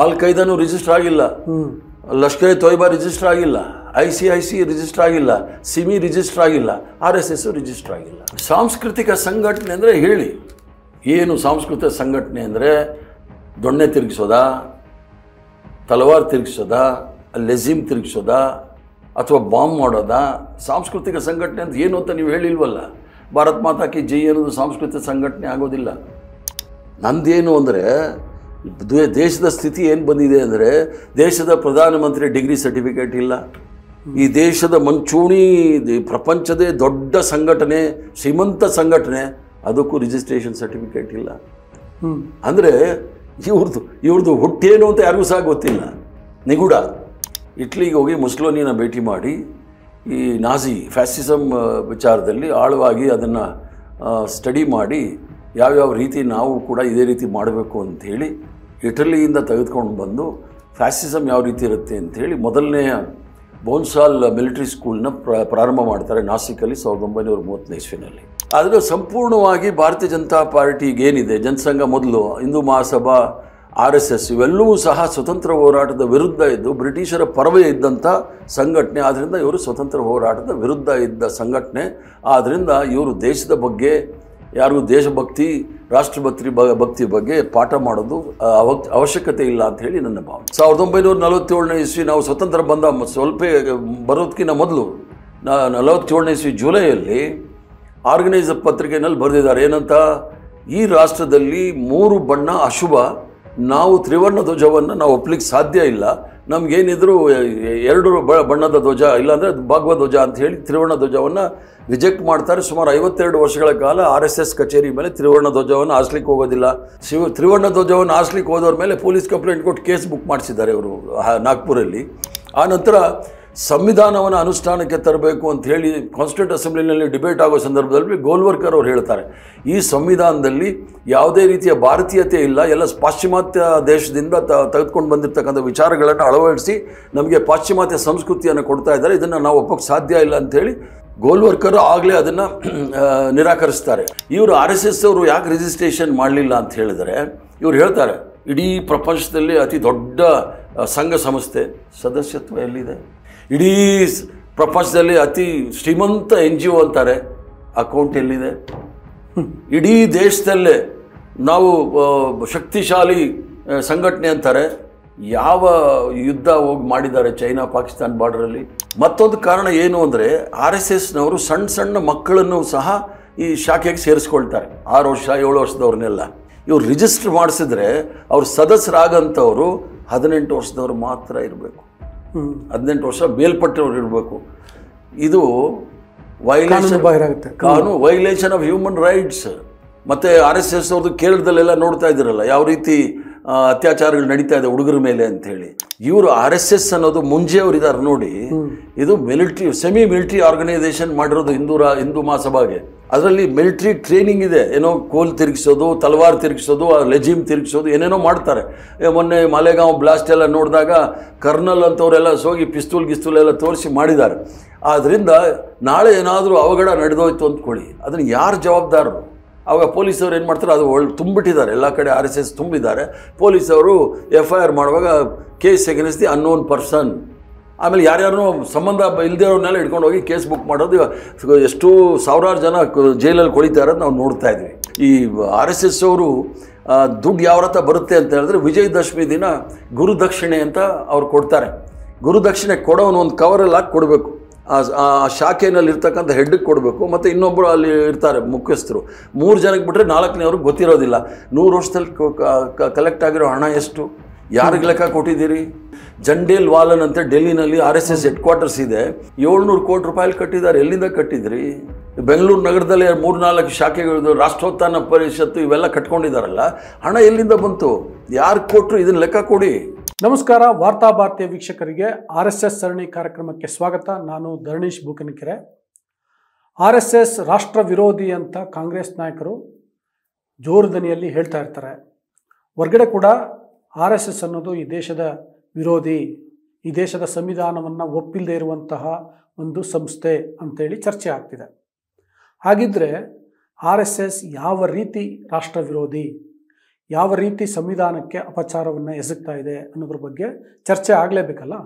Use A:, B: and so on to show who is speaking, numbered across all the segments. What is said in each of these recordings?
A: All ಖೈದಾನು register ಆಗಿಲ್ಲ, Lashkar A Toiba register ಆಗಿಲ್ಲ, ICIC register ಆಗಿಲ್ಲ, ಸಿಮಿ ರಿಜಿಸ್ಟರ್ ಆಗಿಲ್ಲ, RSS ರಿಜಿಸ್ಟರ್ ಆಗಿಲ್ಲ. ಸಾಂಸ್ಕೃತಿಕ ಸಂಘಟನೆ ಅಂದರೆ ಹೇಳಿ ಏನು? ಸಾಂಸ್ಕೃತಿಕ ಸಂಘಟನೆ ಅಂದರೆ ದೊಣ್ಣೆ ತಿರುಗಿಸೋದಾ, ತಲವಾರ್ ತಿರುಗಿಸೋದಾ, ಲೆಜಿಮ್ ತಿರುಗಿಸೋದಾ, ಅಥವಾ ಬಾಂಬ್ ಮಾಡೋದಾ? ಸಾಂಸ್ಕೃತಿಕ ಸಂಘಟನೆ ಅಂತ ಏನು ಅಂತ ನೀವು ಹೇಳಿಲ್ವಲ್ಲ. ಭಾರತ್ ಮಾತಾ ಕಿ ಜೈ ಅನ್ನೋದು ಸಾಂಸ್ಕೃತಿಕ ಸಂಘಟನೆ ಆಗೋದಿಲ್ಲ. ನಂದೇನು ಅಂದರೆ ದೇಶದ ಸ್ಥಿತಿ ಏನು ಬಂದಿದೆ ಅಂದರೆ, ದೇಶದ ಪ್ರಧಾನಮಂತ್ರಿ ಡಿಗ್ರಿ ಸರ್ಟಿಫಿಕೇಟ್ ಇಲ್ಲ. ಈ ದೇಶದ ಮುಂಚೂಣಿ ಪ್ರಪಂಚದೇ ದೊಡ್ಡ ಸಂಘಟನೆ, ಶ್ರೀಮಂತ ಸಂಘಟನೆ, ಅದಕ್ಕೂ ರಿಜಿಸ್ಟ್ರೇಷನ್ ಸರ್ಟಿಫಿಕೇಟ್ ಇಲ್ಲ. ಅಂದರೆ ಇವ್ರದ್ದು ಹುಟ್ಟೇನು ಅಂತ ಯಾರಿಗೂ ಸಹ ಗೊತ್ತಿಲ್ಲ. ನಿಗೂಢ. ಇಟ್ಲಿಗೆ ಹೋಗಿ ಮುಸ್ಸೋಲಿನಿನ ಭೇಟಿ ಮಾಡಿ ಈ ನಾಜಿ ಫ್ಯಾಸಿಸಮ್ ವಿಚಾರದಲ್ಲಿ ಆಳವಾಗಿ ಅದನ್ನು ಸ್ಟಡಿ ಮಾಡಿ ಯಾವ್ಯಾವ ರೀತಿ ನಾವು ಕೂಡ ಇದೇ ರೀತಿ ಮಾಡಬೇಕು ಅಂಥೇಳಿ ಇಟಲಿಯಿಂದ ತೆಗೆದುಕೊಂಡು ಬಂದು ಫ್ಯಾಸಿಸಮ್ ಯಾವ ರೀತಿ ಇರುತ್ತೆ ಅಂಥೇಳಿ ಮೊದಲನೆಯ ಬೋನ್ಸಾಲ್ ಮಿಲಿಟರಿ ಸ್ಕೂಲ್ನ ಪ್ರಾರಂಭ ಮಾಡ್ತಾರೆ ನಾಸಿಕಲ್ಲಿ 1930 ಇಸ್ವಿನಲ್ಲಿ. ಆದರೆ ಸಂಪೂರ್ಣವಾಗಿ ಭಾರತೀಯ ಜನತಾ ಪಾರ್ಟಿಗೇನಿದೆ, ಜನಸಂಘ ಮೊದಲು, ಹಿಂದೂ ಮಹಾಸಭಾ, RSS ಇವೆಲ್ಲವೂ ಸಹ ಸ್ವತಂತ್ರ ಹೋರಾಟದ ವಿರುದ್ಧ ಇದ್ದು ಬ್ರಿಟಿಷರ ಪರವೇ ಇದ್ದಂಥ ಸಂಘಟನೆ. ಆದ್ದರಿಂದ ಇವರು ಸ್ವತಂತ್ರ ಹೋರಾಟದ ವಿರುದ್ಧ ಇದ್ದ ಸಂಘಟನೆ. ಆದ್ದರಿಂದ ಇವರು ದೇಶದ ಬಗ್ಗೆ ಯಾರಿಗೂ ದೇಶಭಕ್ತಿ, ರಾಷ್ಟ್ರಭಕ್ತಿ ಭಕ್ತಿ ಬಗ್ಗೆ ಪಾಠ ಮಾಡೋದು ಅವಶ್ಯಕತೆ ಇಲ್ಲ ಅಂತ ಹೇಳಿ ನನ್ನ ಭಾವನೆ. 1947ನೇ ಇಸ್ವಿ ನಾವು ಸ್ವತಂತ್ರ ಬಂದ ಸ್ವಲ್ಪ ಬರೋದಕ್ಕಿಂತ ಮೊದಲು 47ನೇ ಇಸ್ವಿ ಜುಲೈಯಲ್ಲಿ ಆರ್ಗನೈಸರ್ ಪತ್ರಿಕೆಯಲ್ಲಿ ಬರೆದಿದ್ದಾರೆ ಏನಂತ, ಈ ರಾಷ್ಟ್ರದಲ್ಲಿ 3 ಬಣ್ಣ ಅಶುಭ, ನಾವು ತ್ರಿವರ್ಣ ಧ್ವಜವನ್ನು ನಾವು ಒಪ್ಪಲಿಕ್ಕೆ ಸಾಧ್ಯ ಇಲ್ಲ, ನಮಗೇನಿದ್ರು 2 ಬಣ್ಣದ ಧ್ವಜ ಇಲ್ಲಾಂದರೆ ಭಾಗವ ಧ್ವಜ ಅಂತ ಹೇಳಿ ತ್ರಿವರ್ಣ ಧ್ವಜವನ್ನು ರಿಜೆಕ್ಟ್ ಮಾಡ್ತಾರೆ. ಸುಮಾರು 52 ವರ್ಷಗಳ ಕಾಲ RSS ಕಚೇರಿ ಮೇಲೆ ತ್ರಿವರ್ಣ ಧ್ವಜವನ್ನು ಹಾಸ್ಲಿಕ್ಕೆ ಹೋಗೋದಿಲ್ಲ. ತ್ರಿವರ್ಣ ಧ್ವಜವನ್ನು ಹಾಸ್ಲಿಕ್ಕೆ ಹೋದವ್ರ ಮೇಲೆ ಪೊಲೀಸ್ ಕಂಪ್ಲೇಂಟ್ ಕೊಟ್ಟು ಕೇಸ್ ಬುಕ್ ಮಾಡಿಸಿದ್ದಾರೆ ಇವರು ನಾಗ್ಪುರಲ್ಲಿ. ಆ ನಂತರ ಸಂವಿಧಾನವನ್ನು ಅನುಷ್ಠಾನಕ್ಕೆ ತರಬೇಕು ಅಂತ ಹೇಳಿ ಕಾನ್ಸ್ಟಿಟ್ಯೂಂಟ್ ಅಸೆಂಬ್ಲಿನಲ್ಲಿ ಡಿಬೇಟ್ ಆಗೋ ಸಂದರ್ಭದಲ್ಲಿ ಗೋಲ್ವರ್ಕರ್ ಅವರು ಹೇಳ್ತಾರೆ, ಈ ಸಂವಿಧಾನದಲ್ಲಿ ಯಾವುದೇ ರೀತಿಯ ಭಾರತೀಯತೆ ಇಲ್ಲ, ಎಲ್ಲ ಪಾಶ್ಚಿಮಾತ್ಯ ದೇಶದಿಂದ ತೆಗೆದುಕೊಂಡು ಬಂದಿರತಕ್ಕಂಥ ವಿಚಾರಗಳನ್ನು ಅಳವಡಿಸಿ ನಮಗೆ ಪಾಶ್ಚಿಮಾತ್ಯ ಸಂಸ್ಕೃತಿಯನ್ನು ಕೊಡ್ತಾ ಇದ್ದಾರೆ, ಇದನ್ನು ನಾವು ಒಪ್ಪೋಕ್ಕೆ ಸಾಧ್ಯ ಇಲ್ಲ ಅಂಥೇಳಿ ಗೋಲ್ವರ್ಕರ್ ಆಗಲೇ ಅದನ್ನು ನಿರಾಕರಿಸ್ತಾರೆ. ಇವರು RSS ಅವರು ಯಾಕೆ ರಿಜಿಸ್ಟ್ರೇಷನ್ ಮಾಡಲಿಲ್ಲ ಅಂತ ಹೇಳಿದರೆ, ಇವರು ಹೇಳ್ತಾರೆ ಇಡೀ ಪ್ರಪಂಚದಲ್ಲಿ ಅತಿ ದೊಡ್ಡ ಸಂಘ ಸಂಸ್ಥೆ, ಸದಸ್ಯತ್ವ ಎಲ್ಲಿದೆ? ಇಡೀ ಪ್ರಪಂಚದಲ್ಲಿ ಅತಿ ಶ್ರೀಮಂತ NGO ಅಂತಾರೆ, ಅಕೌಂಟ್ ಎಲ್ಲಿದೆ? ಇಡೀ ದೇಶದಲ್ಲೇ ನಾವು ಶಕ್ತಿಶಾಲಿ ಸಂಘಟನೆ ಅಂತಾರೆ, ಯಾವ ಯುದ್ಧ ಹೋಗಿ ಮಾಡಿದ್ದಾರೆ ಚೈನಾ ಪಾಕಿಸ್ತಾನ ಬಾರ್ಡರಲ್ಲಿ? ಮತ್ತೊಂದು ಕಾರಣ ಏನು ಅಂದರೆ, RSSನವರು ಸಣ್ಣ ಸಣ್ಣ ಮಕ್ಕಳನ್ನು ಸಹ ಈ ಶಾಖೆಗೆ ಸೇರಿಸ್ಕೊಳ್ತಾರೆ, 6 ವರ್ಷ 7 ವರ್ಷದವ್ರನ್ನೆಲ್ಲ. ಇವ್ರು ರಿಜಿಸ್ಟರ್ ಮಾಡಿಸಿದ್ರೆ ಅವ್ರ ಸದಸ್ಯರಾಗಂಥವ್ರು 18 ವರ್ಷದವ್ರು ಮಾತ್ರ ಇರಬೇಕು, 18 ವರ್ಷ ಮೇಲ್ಪಟ್ಟವ್ರು ಇರಬೇಕು. ಇದು ವೈಲೇಷನ್ ಆಫ್ ಹ್ಯೂಮನ್ ರೈಟ್ಸ್. ಮತ್ತು RSS ಅವ್ರದ್ದು ಕೇರಳದಲ್ಲೆಲ್ಲ ನೋಡ್ತಾ ಇದ್ದೀರಲ್ಲ ಯಾವ ರೀತಿ ಅತ್ಯಾಚಾರಗಳು ನಡೀತಾ ಇದೆ ಹುಡುಗರ ಮೇಲೆ ಅಂಥೇಳಿ. ಇವರು RSS ಅನ್ನೋದು ಮುಂಜೆಯವರು ಇದ್ದಾರೆ ನೋಡಿ, ಇದು ಮಿಲಿಟ್ರಿ ಸೆಮಿ ಮಿಲಿಟ್ರಿ ಆರ್ಗನೈಸೇಷನ್ ಮಾಡಿರೋದು ಹಿಂದೂ ಮಹಾಸಭಾಗೆ. ಅದರಲ್ಲಿ ಮಿಲಿಟ್ರಿ ಟ್ರೈನಿಂಗ್ ಇದೆ, ಏನೋ ಕೋಲ್ ತಿರುಗಿಸೋದು, ತಲವಾರ್ ತಿರುಗಿಸೋದು, ಲೆಜಿಮ್ ತಿರುಗಿಸೋದು, ಏನೇನೋ ಮಾಡ್ತಾರೆ. ಮೊನ್ನೆ ಮಾಲೆಗಾಂವ್ ಬ್ಲಾಸ್ಟ್ ಎಲ್ಲ ನೋಡಿದಾಗ ಕರ್ನಲ್ ಅಂತವರೆಲ್ಲ ಹೋಗಿ ಪಿಸ್ತೂಲ್ ಎಲ್ಲ ತೋರಿಸಿ ಮಾಡಿದ್ದಾರೆ. ಆದ್ದರಿಂದ ನಾಳೆ ಏನಾದರೂ ಅವಘಡ ನಡೆದೋಯ್ತು ಅಂದ್ಕೊಳ್ಳಿ, ಅದನ್ನು ಯಾರು ಜವಾಬ್ದಾರರು? ಆವಾಗ ಪೊಲೀಸವ್ರು ಏನು ಮಾಡ್ತಾರೆ, ಅದು ತುಂಬಿಟ್ಟಿದ್ದಾರೆ, ಎಲ್ಲ ಕಡೆ RSS ತುಂಬಿದ್ದಾರೆ. ಪೊಲೀಸವರು FIR ಮಾಡುವಾಗ case against the unknown person, ಆಮೇಲೆ ಯಾರ್ಯಾರು ಸಂಬಂಧ ಇಲ್ಲದಿರೋರ್ನೆಲ್ಲ ಹಿಡ್ಕೊಂಡು ಹೋಗಿ ಕೇಸ್ ಬುಕ್ ಮಾಡೋದು. ಎಷ್ಟು ಸಾವಿರಾರು ಜನ ಜೈಲಲ್ಲಿ ಕೊಳಿತಾ ಇರೋದು ನಾವು ನೋಡ್ತಾ ಇದ್ವಿ. ಈ RSS ಅವರು ದುಡ್ಡು ಯಾವ ರಥ ಬರುತ್ತೆ ಅಂತ ಹೇಳಿದ್ರೆ, ವಿಜಯದಶಮಿ ದಿನ ಗುರುದಕ್ಷಿಣೆ ಅಂತ ಅವ್ರು ಕೊಡ್ತಾರೆ. ಗುರುದಕ್ಷಿಣೆ ಕೊಡೋನು ಒಂದು ಕವರಲ್ಲಿ ಹಾಕಿ ಕೊಡಬೇಕು, ಆ ಶಾಖೆಯಲ್ಲಿ ಇರ್ತಕ್ಕಂಥ ಹೆಡ್ಗೆ ಕೊಡಬೇಕು. ಮತ್ತು ಇನ್ನೊಬ್ಬರು ಅಲ್ಲಿ ಇರ್ತಾರೆ ಮುಖ್ಯಸ್ಥರು, 3 ಜನಕ್ಕೆ ಬಿಟ್ಟರೆ 4ನೇವ್ರಿಗೆ ಗೊತ್ತಿರೋದಿಲ್ಲ 100 ವರ್ಷದಲ್ಲಿ ಕಲೆಕ್ಟ್ ಆಗಿರೋ ಹಣ ಎಷ್ಟು, ಯಾರಿಗೆ ಲೆಕ್ಕ ಕೊಟ್ಟಿದ್ದೀರಿ? ಜಂಡೇಲ್ ವಾಲನ್ ಅಂತ ಡೆಲ್ಲಿನಲ್ಲಿ RSS ಹೆಡ್ ಕ್ವಾರ್ಟರ್ಸ್ ಇದೆ, 700 ಕೋಟಿ ರೂಪಾಯಿ ಕಟ್ಟಿದ್ದಾರೆ. ಎಲ್ಲಿಂದ ಕಟ್ಟಿದ್ರಿ? ಬೆಂಗಳೂರು ನಗರದಲ್ಲಿ 3-4 ಶಾಖೆಗಳು, ರಾಷ್ಟ್ರೋತ್ಥಾನ ಪರಿಷತ್ತು ಇವೆಲ್ಲ ಕಟ್ಕೊಂಡಿದ್ದಾರಲ್ಲ, ಹಣ ಎಲ್ಲಿಂದ ಬಂತು? ಯಾರು ಕೊಟ್ಟರು? ಇದನ್ನು ಲೆಕ್ಕ ಕೊಡಿ.
B: ನಮಸ್ಕಾರ, ವಾರ್ತಾ ಭಾರತೀಯ ವೀಕ್ಷಕರಿಗೆ RSS ಸರಣಿ ಕಾರ್ಯಕ್ರಮಕ್ಕೆ ಸ್ವಾಗತ. ನಾನು ಧರಣೀಶ್ ಬೂಕನಕೆರೆ. RSS ರಾಷ್ಟ್ರ ವಿರೋಧಿ ಅಂತ ಕಾಂಗ್ರೆಸ್ ನಾಯಕರು ಜೋರು ದನಿಯಲ್ಲಿ ಹೇಳ್ತಾ ಇರ್ತಾರೆ. ಹೊರಗಡೆ ಕೂಡ RSS ಅನ್ನೋದು ಈ ದೇಶದ ವಿರೋಧಿ, ಈ ದೇಶದ ಸಂವಿಧಾನವನ್ನು ಒಪ್ಪಿಲ್ಲದೆ ಇರುವಂತಹ ಒಂದು ಸಂಸ್ಥೆ ಅಂತೇಳಿ ಚರ್ಚೆ ಆಗ್ತಿದೆ. ಹಾಗಿದ್ರೆ RSS ಯಾವ ರೀತಿ ರಾಷ್ಟ್ರ ವಿರೋಧಿ? ಯಾವ ರೀತಿ ಸಂವಿಧಾನಕ್ಕೆ ಅಪಚಾರವನ್ನು ಎಸಗ್ತಾ ಇದೆ ಅನ್ನೋದ್ರ ಬಗ್ಗೆ ಚರ್ಚೆ ಆಗಲೇಬೇಕಲ್ಲ.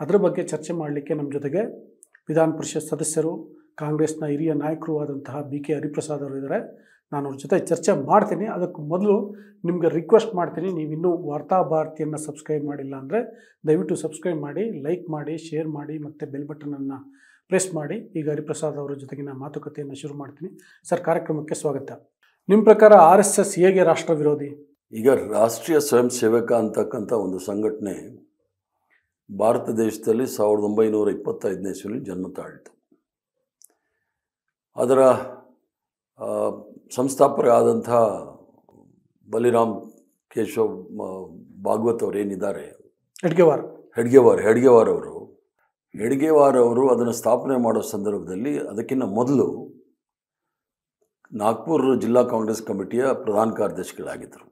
B: ಅದ್ರ ಬಗ್ಗೆ ಚರ್ಚೆ ಮಾಡಲಿಕ್ಕೆ ನಮ್ಮ ಜೊತೆಗೆ ವಿಧಾನ ಪರಿಷತ್ ಸದಸ್ಯರು, ಕಾಂಗ್ರೆಸ್ನ ಹಿರಿಯ ನಾಯಕರು ಆದಂತಹ BK ಹರಿಪ್ರಸಾದ್ ಅವರು ಇದ್ದಾರೆ. ನಾನು ಅವ್ರ ಜೊತೆ ಚರ್ಚೆ ಮಾಡ್ತೀನಿ. ಅದಕ್ಕೆ ಮೊದಲು ನಿಮಗೆ ರಿಕ್ವೆಸ್ಟ್ ಮಾಡ್ತೀನಿ, ನೀವಿನ್ನೂ ವಾರ್ತಾ ಭಾರತಿಯನ್ನು ಸಬ್ಸ್ಕ್ರೈಬ್ ಮಾಡಿಲ್ಲ ಅಂದರೆ ದಯವಿಟ್ಟು ಸಬ್ಸ್ಕ್ರೈಬ್ ಮಾಡಿ, ಲೈಕ್ ಮಾಡಿ, ಶೇರ್ ಮಾಡಿ ಮತ್ತು ಬೆಲ್ ಬಟನನ್ನು ಪ್ರೆಸ್ ಮಾಡಿ. ಈಗ ಹರಿಪ್ರಸಾದ್ ಅವರ ಜೊತೆಗಿನ ಮಾತುಕತೆಯನ್ನು ಶುರು ಮಾಡ್ತೀನಿ. ಸರ್, ಕಾರ್ಯಕ್ರಮಕ್ಕೆ ಸ್ವಾಗತ. ನಿಮ್ಮ ಪ್ರಕಾರ RSS ಹೇಗೆ ರಾಷ್ಟ್ರ ವಿರೋಧಿ?
A: ಈಗ ರಾಷ್ಟ್ರೀಯ ಸ್ವಯಂ ಸೇವಕ ಅಂತಕ್ಕಂಥ ಒಂದು ಸಂಘಟನೆ ಭಾರತ ದೇಶದಲ್ಲಿ 1925ನೇ ಇಸ್ವಿಯಲ್ಲಿ ಜನ್ಮ ತಾಳಿತು. ಅದರ ಸಂಸ್ಥಾಪಕರಾದಂಥ ಬಲಿರಾಮ್ ಕೇಶವ್ ಭಾಗವತ್ ಅವರು ಏನಿದ್ದಾರೆ, ಹೆಡ್ಗೇವಾರ್ ಅವರು ಅದನ್ನು ಸ್ಥಾಪನೆ ಮಾಡೋ ಸಂದರ್ಭದಲ್ಲಿ ಅದಕ್ಕಿಂತ ಮೊದಲು ನಾಗ್ಪುರ ಜಿಲ್ಲಾ ಕಾಂಗ್ರೆಸ್ ಕಮಿಟಿಯ ಪ್ರಧಾನ ಕಾರ್ಯದರ್ಶಿಗಳಾಗಿದ್ದರು.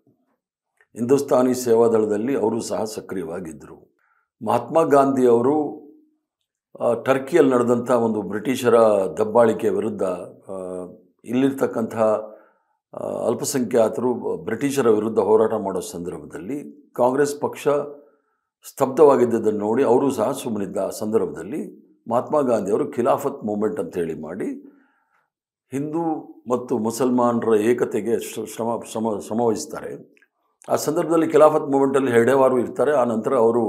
A: ಹಿಂದೂಸ್ತಾನಿ ಸೇವಾದಳದಲ್ಲಿ ಅವರು ಸಹ ಸಕ್ರಿಯವಾಗಿದ್ದರು. ಮಹಾತ್ಮ ಗಾಂಧಿ ಅವರು ಟರ್ಕಿಯಲ್ಲಿ ನಡೆದಂಥ ಒಂದು ಬ್ರಿಟಿಷರ ದಬ್ಬಾಳಿಕೆ ವಿರುದ್ಧ ಇಲ್ಲಿರ್ತಕ್ಕಂಥ ಅಲ್ಪಸಂಖ್ಯಾತರು ಬ್ರಿಟಿಷರ ವಿರುದ್ಧ ಹೋರಾಟ ಮಾಡೋ ಸಂದರ್ಭದಲ್ಲಿ ಕಾಂಗ್ರೆಸ್ ಪಕ್ಷ ಸ್ತಬ್ಧವಾಗಿದ್ದದನ್ನು ನೋಡಿ ಅವರು ಸಹ ಸುಮ್ಮನಿದ್ದ ಸಂದರ್ಭದಲ್ಲಿ ಮಹಾತ್ಮ ಗಾಂಧಿಯವರು ಖಿಲಾಫತ್ ಮೂಮೆಂಟ್ ಅಂತೇಳಿ ಮಾಡಿ ಹಿಂದೂ ಮತ್ತು ಮುಸಲ್ಮಾನರ ಏಕತೆಗೆ ಶ್ರಮವಹಿಸ್ತಾರೆ. ಆ ಸಂದರ್ಭದಲ್ಲಿ ಖಿಲಾಫತ್ ಮೂಮೆಂಟಲ್ಲಿ ಹೆಡ್ಗೇವಾರ್ ಇರ್ತಾರೆ. ಆ ನಂತರ ಅವರು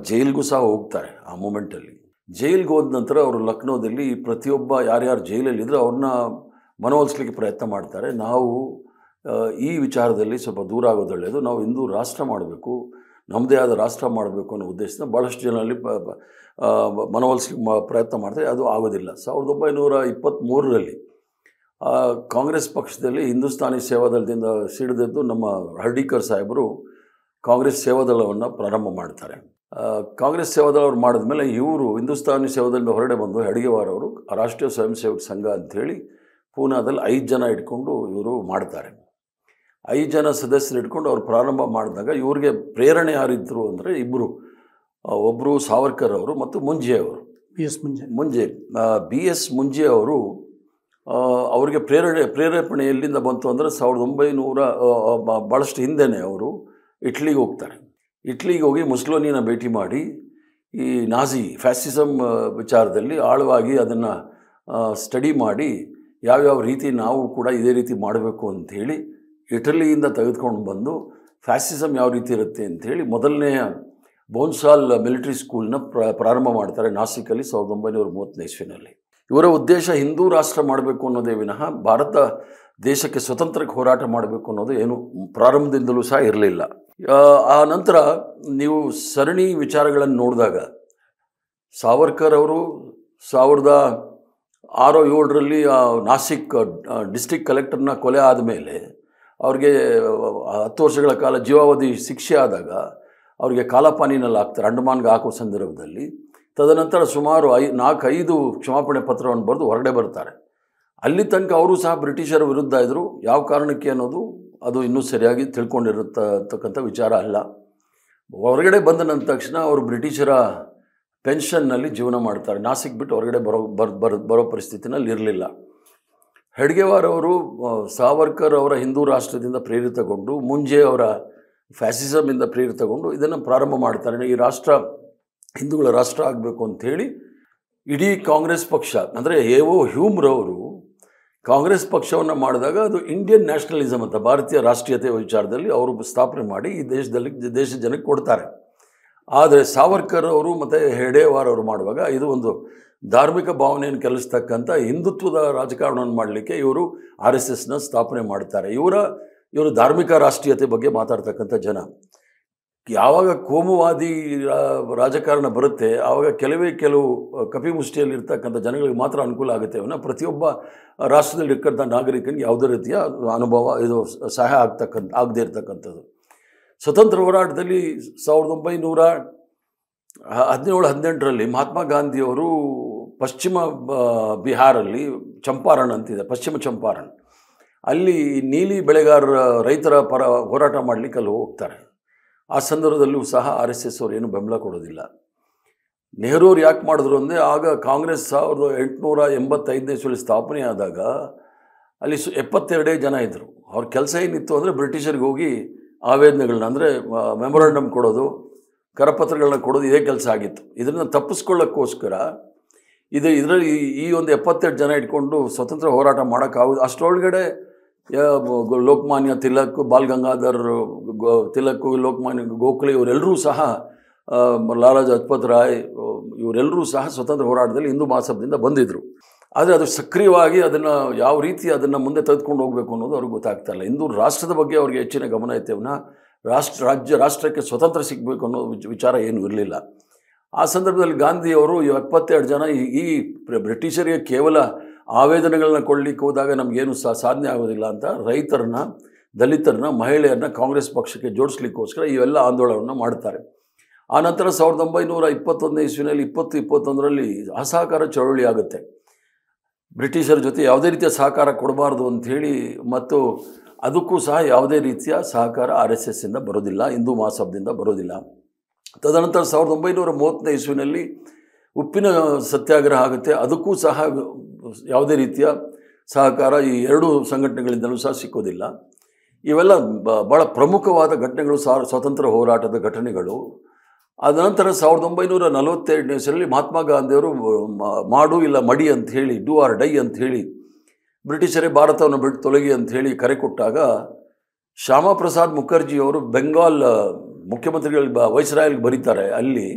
A: ಜೈಲ್ಗೂ ಸಹ ಹೋಗ್ತಾರೆ. ಆ ಮೂಮೆಂಟಲ್ಲಿ ಜೈಲ್ಗೆ ಹೋದ ನಂತರ ಅವರು ಲಕ್ನೋದಲ್ಲಿ ಪ್ರತಿಯೊಬ್ಬ ಯಾರ್ಯಾರು ಜೈಲಲ್ಲಿದ್ದರೂ ಅವ್ರನ್ನ ಮನವೊಲಿಸ್ಲಿಕ್ಕೆ ಪ್ರಯತ್ನ ಮಾಡ್ತಾರೆ. ನಾವು ಈ ವಿಚಾರದಲ್ಲಿ ಸ್ವಲ್ಪ ದೂರ ಆಗೋದು ಒಳ್ಳೆಯದು, ನಾವು ಹಿಂದೂ ರಾಷ್ಟ್ರ ಮಾಡಬೇಕು, ನಮ್ಮದೇ ಆದ ರಾಷ್ಟ್ರ ಮಾಡಬೇಕು ಅನ್ನೋ ಉದ್ದೇಶದಿಂದ ಭಾಳಷ್ಟು ಜನಲ್ಲಿ ಮನವೊಲಿಸ್ಲಿಕ್ಕೆ ಪ್ರಯತ್ನ ಮಾಡ್ತಾರೆ. ಅದು ಆಗೋದಿಲ್ಲ. 1923ರಲ್ಲಿ ಕಾಂಗ್ರೆಸ್ ಪಕ್ಷದಲ್ಲಿ ಹಿಂದೂಸ್ತಾನಿ ಸೇವಾದಳದಿಂದ ಸಿಡಿದದ್ದು ನಮ್ಮ ಹರ್ಡೀಕರ್ ಸಾಹೇಬರು ಕಾಂಗ್ರೆಸ್ ಸೇವಾದಳವನ್ನು ಪ್ರಾರಂಭ ಮಾಡ್ತಾರೆ. ಕಾಂಗ್ರೆಸ್ ಸೇವಾದಳವ್ರು ಮಾಡಿದ್ಮೇಲೆ ಇವರು ಹಿಂದೂಸ್ತಾನಿ ಸೇವಾದಳದಿಂದ ಹೊರಗಡೆ ಬಂದು ಹೆಡ್ಗೇವಾರ್ ಅವರು ರಾಷ್ಟ್ರೀಯ ಸ್ವಯಂ ಸೇವಕ ಸಂಘ ಅಂಥೇಳಿ ಪೂನಾದಲ್ಲಿ 5 ಜನ ಇಟ್ಕೊಂಡು ಇವರು ಮಾಡ್ತಾರೆ. 5 ಜನ ಸದಸ್ಯರು ಇಟ್ಕೊಂಡು ಅವ್ರು ಪ್ರಾರಂಭ ಮಾಡಿದಾಗ ಇವ್ರಿಗೆ ಪ್ರೇರಣೆ ಯಾರಿದ್ದರು ಅಂದರೆ ಇಬ್ಬರು, ಒಬ್ಬರು ಸಾವರ್ಕರ್ ಅವರು ಮತ್ತು ಮುಂಜೆ ಅವರು. BS ಮುಂಜೆ ಅವರು ಅವರಿಗೆ ಪ್ರೇರೇಪಣೆ ಎಲ್ಲಿಂದ ಬಂತು ಅಂದರೆ 1900 ಭಾಳಷ್ಟು ಹಿಂದೆಯೇ ಅವರು ಇಟ್ಲಿಗೆ ಹೋಗ್ತಾರೆ. ಇಟ್ಲಿಗೆ ಹೋಗಿ ಮುಸ್ಸೋಲಿನಿನ ಭೇಟಿ ಮಾಡಿ ಈ ಫ್ಯಾಸಿಸಮ್ ವಿಚಾರದಲ್ಲಿ ಆಳವಾಗಿ ಅದನ್ನು ಸ್ಟಡಿ ಮಾಡಿ ಯಾವ್ಯಾವ ರೀತಿ ನಾವು ಕೂಡ ಇದೇ ರೀತಿ ಮಾಡಬೇಕು ಅಂಥೇಳಿ ಇಟಲಿಯಿಂದ ತೆಗೆದುಕೊಂಡು ಬಂದು ಫ್ಯಾಸಿಸಮ್ ಯಾವ ರೀತಿ ಇರುತ್ತೆ ಅಂಥೇಳಿ ಮೊದಲನೆಯ ಬೋನ್ಸಾಲ್ ಮಿಲಿಟರಿ ಸ್ಕೂಲ್ನ ಪ್ರಾರಂಭ ಮಾಡ್ತಾರೆ ನಾಸಿಕಲ್ಲಿ 1930ನೇ ಇಸ್ವಿನಲ್ಲಿ. ಇವರ ಉದ್ದೇಶ ಹಿಂದೂ ರಾಷ್ಟ್ರ ಮಾಡಬೇಕು ಅನ್ನೋದೇ ವಿನಃ ಭಾರತ ದೇಶಕ್ಕೆ ಸ್ವತಂತ್ರಕ್ಕೆ ಹೋರಾಟ ಮಾಡಬೇಕು ಅನ್ನೋದು ಏನು ಪ್ರಾರಂಭದಿಂದಲೂ ಸಹ ಇರಲಿಲ್ಲ. ಆ ನಂತರ ನೀವು ಸರಣಿ ವಿಚಾರಗಳನ್ನು ನೋಡಿದಾಗ ಸಾವರ್ಕರ್ ಅವರು 1906-07ರಲ್ಲಿ ನಾಸಿಕ್ ಡಿಸ್ಟ್ರಿಕ್ಟ್ ಕಲೆಕ್ಟರ್ನ ಕೊಲೆ ಆದಮೇಲೆ ಅವ್ರಿಗೆ 10 ವರ್ಷಗಳ ಕಾಲ ಜೀವಾವಧಿ ಶಿಕ್ಷೆ ಆದಾಗ ಅವ್ರಿಗೆ ಕಾಲಪಾನಿನಲ್ಲಿ ಹಾಕ್ತಾರೆ, ಅಂಡಮಾನ್ಗೆ ಹಾಕೋ ಸಂದರ್ಭದಲ್ಲಿ. ತದನಂತರ ಸುಮಾರು 4-5 ಕ್ಷಮಾಪಣೆ ಪತ್ರವನ್ನು ಬರೆದು ಹೊರಗಡೆ ಬರ್ತಾರೆ. ಅಲ್ಲಿ ತನಕ ಅವರು ಸಹ ಬ್ರಿಟಿಷರ ವಿರುದ್ಧ ಇದ್ದರು. ಯಾವ ಕಾರಣಕ್ಕೆ ಅನ್ನೋದು ಅದು ಇನ್ನೂ ಸರಿಯಾಗಿ ತಿಳ್ಕೊಂಡಿರತಕ್ಕಂಥ ವಿಚಾರ ಅಲ್ಲ. ಹೊರಗಡೆ ಬಂದ ತಕ್ಷಣ ಅವರು ಬ್ರಿಟಿಷರ ಪೆನ್ಷನ್ನಲ್ಲಿ ಜೀವನ ಮಾಡ್ತಾರೆ. ನಾಸಿಕ್ ಬಿಟ್ಟು ಹೊರಗಡೆ ಬರೋ ಪರಿಸ್ಥಿತಿನಲ್ಲಿ ಇರಲಿಲ್ಲ. ಹೆಡ್ಗೇವಾರ್ ಅವರು ಸಾವರ್ಕರ್ ಅವರ ಹಿಂದೂ ರಾಷ್ಟ್ರದಿಂದ ಪ್ರೇರಿತಗೊಂಡು, ಮುಂಜೆ ಅವರ ಫ್ಯಾಸಿಸಮಿಂದ ಪ್ರೇರಿತಗೊಂಡು ಇದನ್ನು ಪ್ರಾರಂಭ ಮಾಡ್ತಾರೆ. ಈ ರಾಷ್ಟ್ರ ಹಿಂದೂಗಳ ರಾಷ್ಟ್ರ ಆಗಬೇಕು ಅಂಥೇಳಿ ಇಡೀ ಕಾಂಗ್ರೆಸ್ ಪಕ್ಷ ಅಂದರೆ ಹ್ಯೂಮ್ರವರು ಕಾಂಗ್ರೆಸ್ ಪಕ್ಷವನ್ನು ಮಾಡಿದಾಗ ಅದು ಇಂಡಿಯನ್ ನ್ಯಾಷನಲಿಸಮ್ ಅಂತ ಭಾರತೀಯ ರಾಷ್ಟ್ರೀಯತೆ ವಿಚಾರದಲ್ಲಿ ಅವರು ಸ್ಥಾಪನೆ ಮಾಡಿ ಈ ದೇಶದ ಜನಕ್ಕೆ ಕೊಡ್ತಾರೆ. ಆದರೆ ಸಾವರ್ಕರ್ ಅವರು ಮತ್ತು ಹೆಡ್ಗೇವಾರ್ ಅವರು ಮಾಡುವಾಗ ಇದು ಒಂದು ಧಾರ್ಮಿಕ ಭಾವನೆಯನ್ನು ಕೆಲಸ್ತಕ್ಕಂಥ ಹಿಂದುತ್ವದ ರಾಜಕಾರಣವನ್ನು ಮಾಡಲಿಕ್ಕೆ ಇವರು RSSನ ಸ್ಥಾಪನೆ ಮಾಡ್ತಾರೆ. ಇವರು ಧಾರ್ಮಿಕ ರಾಷ್ಟ್ರೀಯತೆ ಬಗ್ಗೆ ಮಾತಾಡ್ತಕ್ಕಂಥ ಜನ. ಯಾವಾಗ ಕೋಮುವಾದಿ ರಾಜಕಾರಣ ಬರುತ್ತೆ ಆವಾಗ ಕೆಲವು ಕಪಿಮುಷ್ಟಿಯಲ್ಲಿರ್ತಕ್ಕಂಥ ಜನಗಳಿಗೆ ಮಾತ್ರ ಅನುಕೂಲ ಆಗುತ್ತೆ. ಪ್ರತಿಯೊಬ್ಬ ರಾಷ್ಟ್ರದಲ್ಲಿರ್ತಕ್ಕಂಥ ನಾಗರಿಕನಿಗೆ ಯಾವುದೇ ರೀತಿಯ ಅನುಭವ ಇದು ಸಹಾಯ ಆಗದೇ ಇರತಕ್ಕಂಥದ್ದು. ಸ್ವತಂತ್ರ ಹೋರಾಟದಲ್ಲಿ 1917-18ರಲ್ಲಿ ಮಹಾತ್ಮ ಗಾಂಧಿಯವರು ಪಶ್ಚಿಮ ಬಿಹಾರಲ್ಲಿ ಚಂಪಾರಣ್ ಅಂತಿದೆ, ಪಶ್ಚಿಮ ಚಂಪಾರಣ್, ಅಲ್ಲಿ ನೀಲಿ ಬೆಳೆಗಾರರ ರೈತರ ಪರ ಹೋರಾಟ ಮಾಡಲಿಕ್ಕೆ ಅಲ್ಲಿ ಹೋಗ್ತಾರೆ. ಆ ಸಂದರ್ಭದಲ್ಲೂ ಸಹ RSS ಅವರು ಏನು ಬೆಂಬಲ ಕೊಡೋದಿಲ್ಲ. ನೆಹರು ಅವ್ರು ಯಾಕೆ ಮಾಡಿದ್ರು ಅಂದರೆ ಆಗ ಕಾಂಗ್ರೆಸ್ 1885ನೇ ಇಸ್ವಿಯಲ್ಲಿ ಸ್ಥಾಪನೆ ಆದಾಗ ಅಲ್ಲಿ 72 ಜನ ಇದ್ದರು. ಅವ್ರ ಕೆಲಸ ಏನಿತ್ತು ಅಂದರೆ ಬ್ರಿಟಿಷರಿಗೆ ಹೋಗಿ ಆವೇದನೆಗಳನ್ನ ಅಂದರೆ ಮೆಮೊರಾಂಡಮ್ ಕೊಡೋದು, ಕರಪತ್ರಗಳನ್ನ ಕೊಡೋದು, ಇದೇ ಕೆಲಸ ಆಗಿತ್ತು. ಇದನ್ನು ತಪ್ಪಿಸ್ಕೊಳ್ಳೋಕ್ಕೋಸ್ಕರ ಇದರಲ್ಲಿ ಈ ಒಂದು 78 ಜನ ಇಟ್ಕೊಂಡು ಸ್ವತಂತ್ರ ಹೋರಾಟ ಮಾಡೋಕ್ಕಾಗೋದು. ಅಷ್ಟರೊಳಗಡೆ ಲೋಕಮಾನ್ಯ ತಿಲಕ್, ಬಾಲ್ ಗಂಗಾಧರ್ ತಿಲಕ್, ಲೋಕಮಾನ್ಯ ಗೋಖಲೆ ಇವರೆಲ್ಲರೂ ಸಹ, ಲಾಲಾ ಲಜಪತ್ ರಾಯ್ ಇವರೆಲ್ಲರೂ ಸಹ ಸ್ವತಂತ್ರ ಹೋರಾಟದಲ್ಲಿ ಹಿಂದೂ ಮಹಾಸಭಾದಿಂದ ಬಂದಿದ್ದರು. ಆದರೆ ಅದು ಸಕ್ರಿಯವಾಗಿ ಅದನ್ನು ಯಾವ ರೀತಿ ಅದನ್ನು ಮುಂದೆ ತೆಗೆದುಕೊಂಡು ಹೋಗಬೇಕು ಅನ್ನೋದು ಅವ್ರಿಗೆ ಗೊತ್ತಾಗ್ತಾ ಇಲ್ಲ. ಹಿಂದೂ ರಾಷ್ಟ್ರದ ಬಗ್ಗೆ ಅವ್ರಿಗೆ ಹೆಚ್ಚಿನ ಗಮನ ಇತ್ತೇವನ್ನ ರಾಷ್ಟ್ರಕ್ಕೆ ಸ್ವತಂತ್ರ ಸಿಗಬೇಕು ಅನ್ನೋ ವಿಚಾರ ಏನೂ ಇರಲಿಲ್ಲ. ಆ ಸಂದರ್ಭದಲ್ಲಿ ಗಾಂಧಿಯವರು 72 ಜನ ಈ ಬ್ರಿಟಿಷರಿಗೆ ಕೇವಲ ಆವೇದನೆಗಳನ್ನ ಕೊಡಲಿಕ್ಕೆ ಹೋದಾಗ ನಮಗೇನು ಸಾಧನೆ ಆಗೋದಿಲ್ಲ ಅಂತ ರೈತರನ್ನ, ದಲಿತರನ್ನ, ಮಹಿಳೆಯರನ್ನ ಕಾಂಗ್ರೆಸ್ ಪಕ್ಷಕ್ಕೆ ಜೋಡಿಸ್ಲಿಕ್ಕೋಸ್ಕರ ಇವೆಲ್ಲ ಆಂದೋಲನವನ್ನು ಮಾಡ್ತಾರೆ. ಆನಂತರ 1921 ಇಸ್ವಿನಲ್ಲಿ 2021ರಲ್ಲಿ ಅಸಹಕಾರ ಚಳವಳಿ ಆಗುತ್ತೆ. ಬ್ರಿಟಿಷರ ಜೊತೆ ಯಾವುದೇ ರೀತಿಯ ಸಹಕಾರ ಕೊಡಬಾರ್ದು ಅಂಥೇಳಿ, ಮತ್ತು ಅದಕ್ಕೂ ಸಹ ಯಾವುದೇ ರೀತಿಯ ಸಹಕಾರ RSS ಇಂದ ಬರೋದಿಲ್ಲ, ಹಿಂದೂ ಮಹಾಸಭಾದಿಂದ ಬರೋದಿಲ್ಲ. ತದನಂತರ 1930 ಇಸ್ವಿನಲ್ಲಿ ಉಪ್ಪಿನ ಸತ್ಯಾಗ್ರಹ ಆಗುತ್ತೆ. ಅದಕ್ಕೂ ಸಹ ಯಾವುದೇ ರೀತಿಯ ಸಹಕಾರ ಈ ಎರಡೂ ಸಂಘಟನೆಗಳಿಂದಲೂ ಸಹ ಸಿಕ್ಕೋದಿಲ್ಲ. ಇವೆಲ್ಲ ಭಾಳ ಪ್ರಮುಖವಾದ ಘಟನೆಗಳು, ಸ್ವತಂತ್ರ ಹೋರಾಟದ ಘಟನೆಗಳು. ಅದ ನಂತರ 1942 ಇಸ್ವಿಯಲ್ಲಿ ಮಹಾತ್ಮ ಗಾಂಧಿಯವರು ಮಾಡು ಇಲ್ಲ ಮಡಿ ಅಂಥೇಳಿ, ಡೂ ಆರ್ ಡೈ ಅಂಥೇಳಿ, ಬ್ರಿಟಿಷರೇ ಭಾರತವನ್ನು ಬಿಟ್ಟು ತೊಲಗಿ ಅಂಥೇಳಿ ಕರೆ ಕೊಟ್ಟಾಗ ಶ್ಯಾಮಾ ಪ್ರಸಾದ್ ಮುಖರ್ಜಿಯವರು ಬೆಂಗಾಲ್ ಮುಖ್ಯಮಂತ್ರಿಗಳಿಗೆ ವೈಸ್ರಾಯಲ್ಗೆ ಬರೀತಾರೆ. ಅಲ್ಲಿ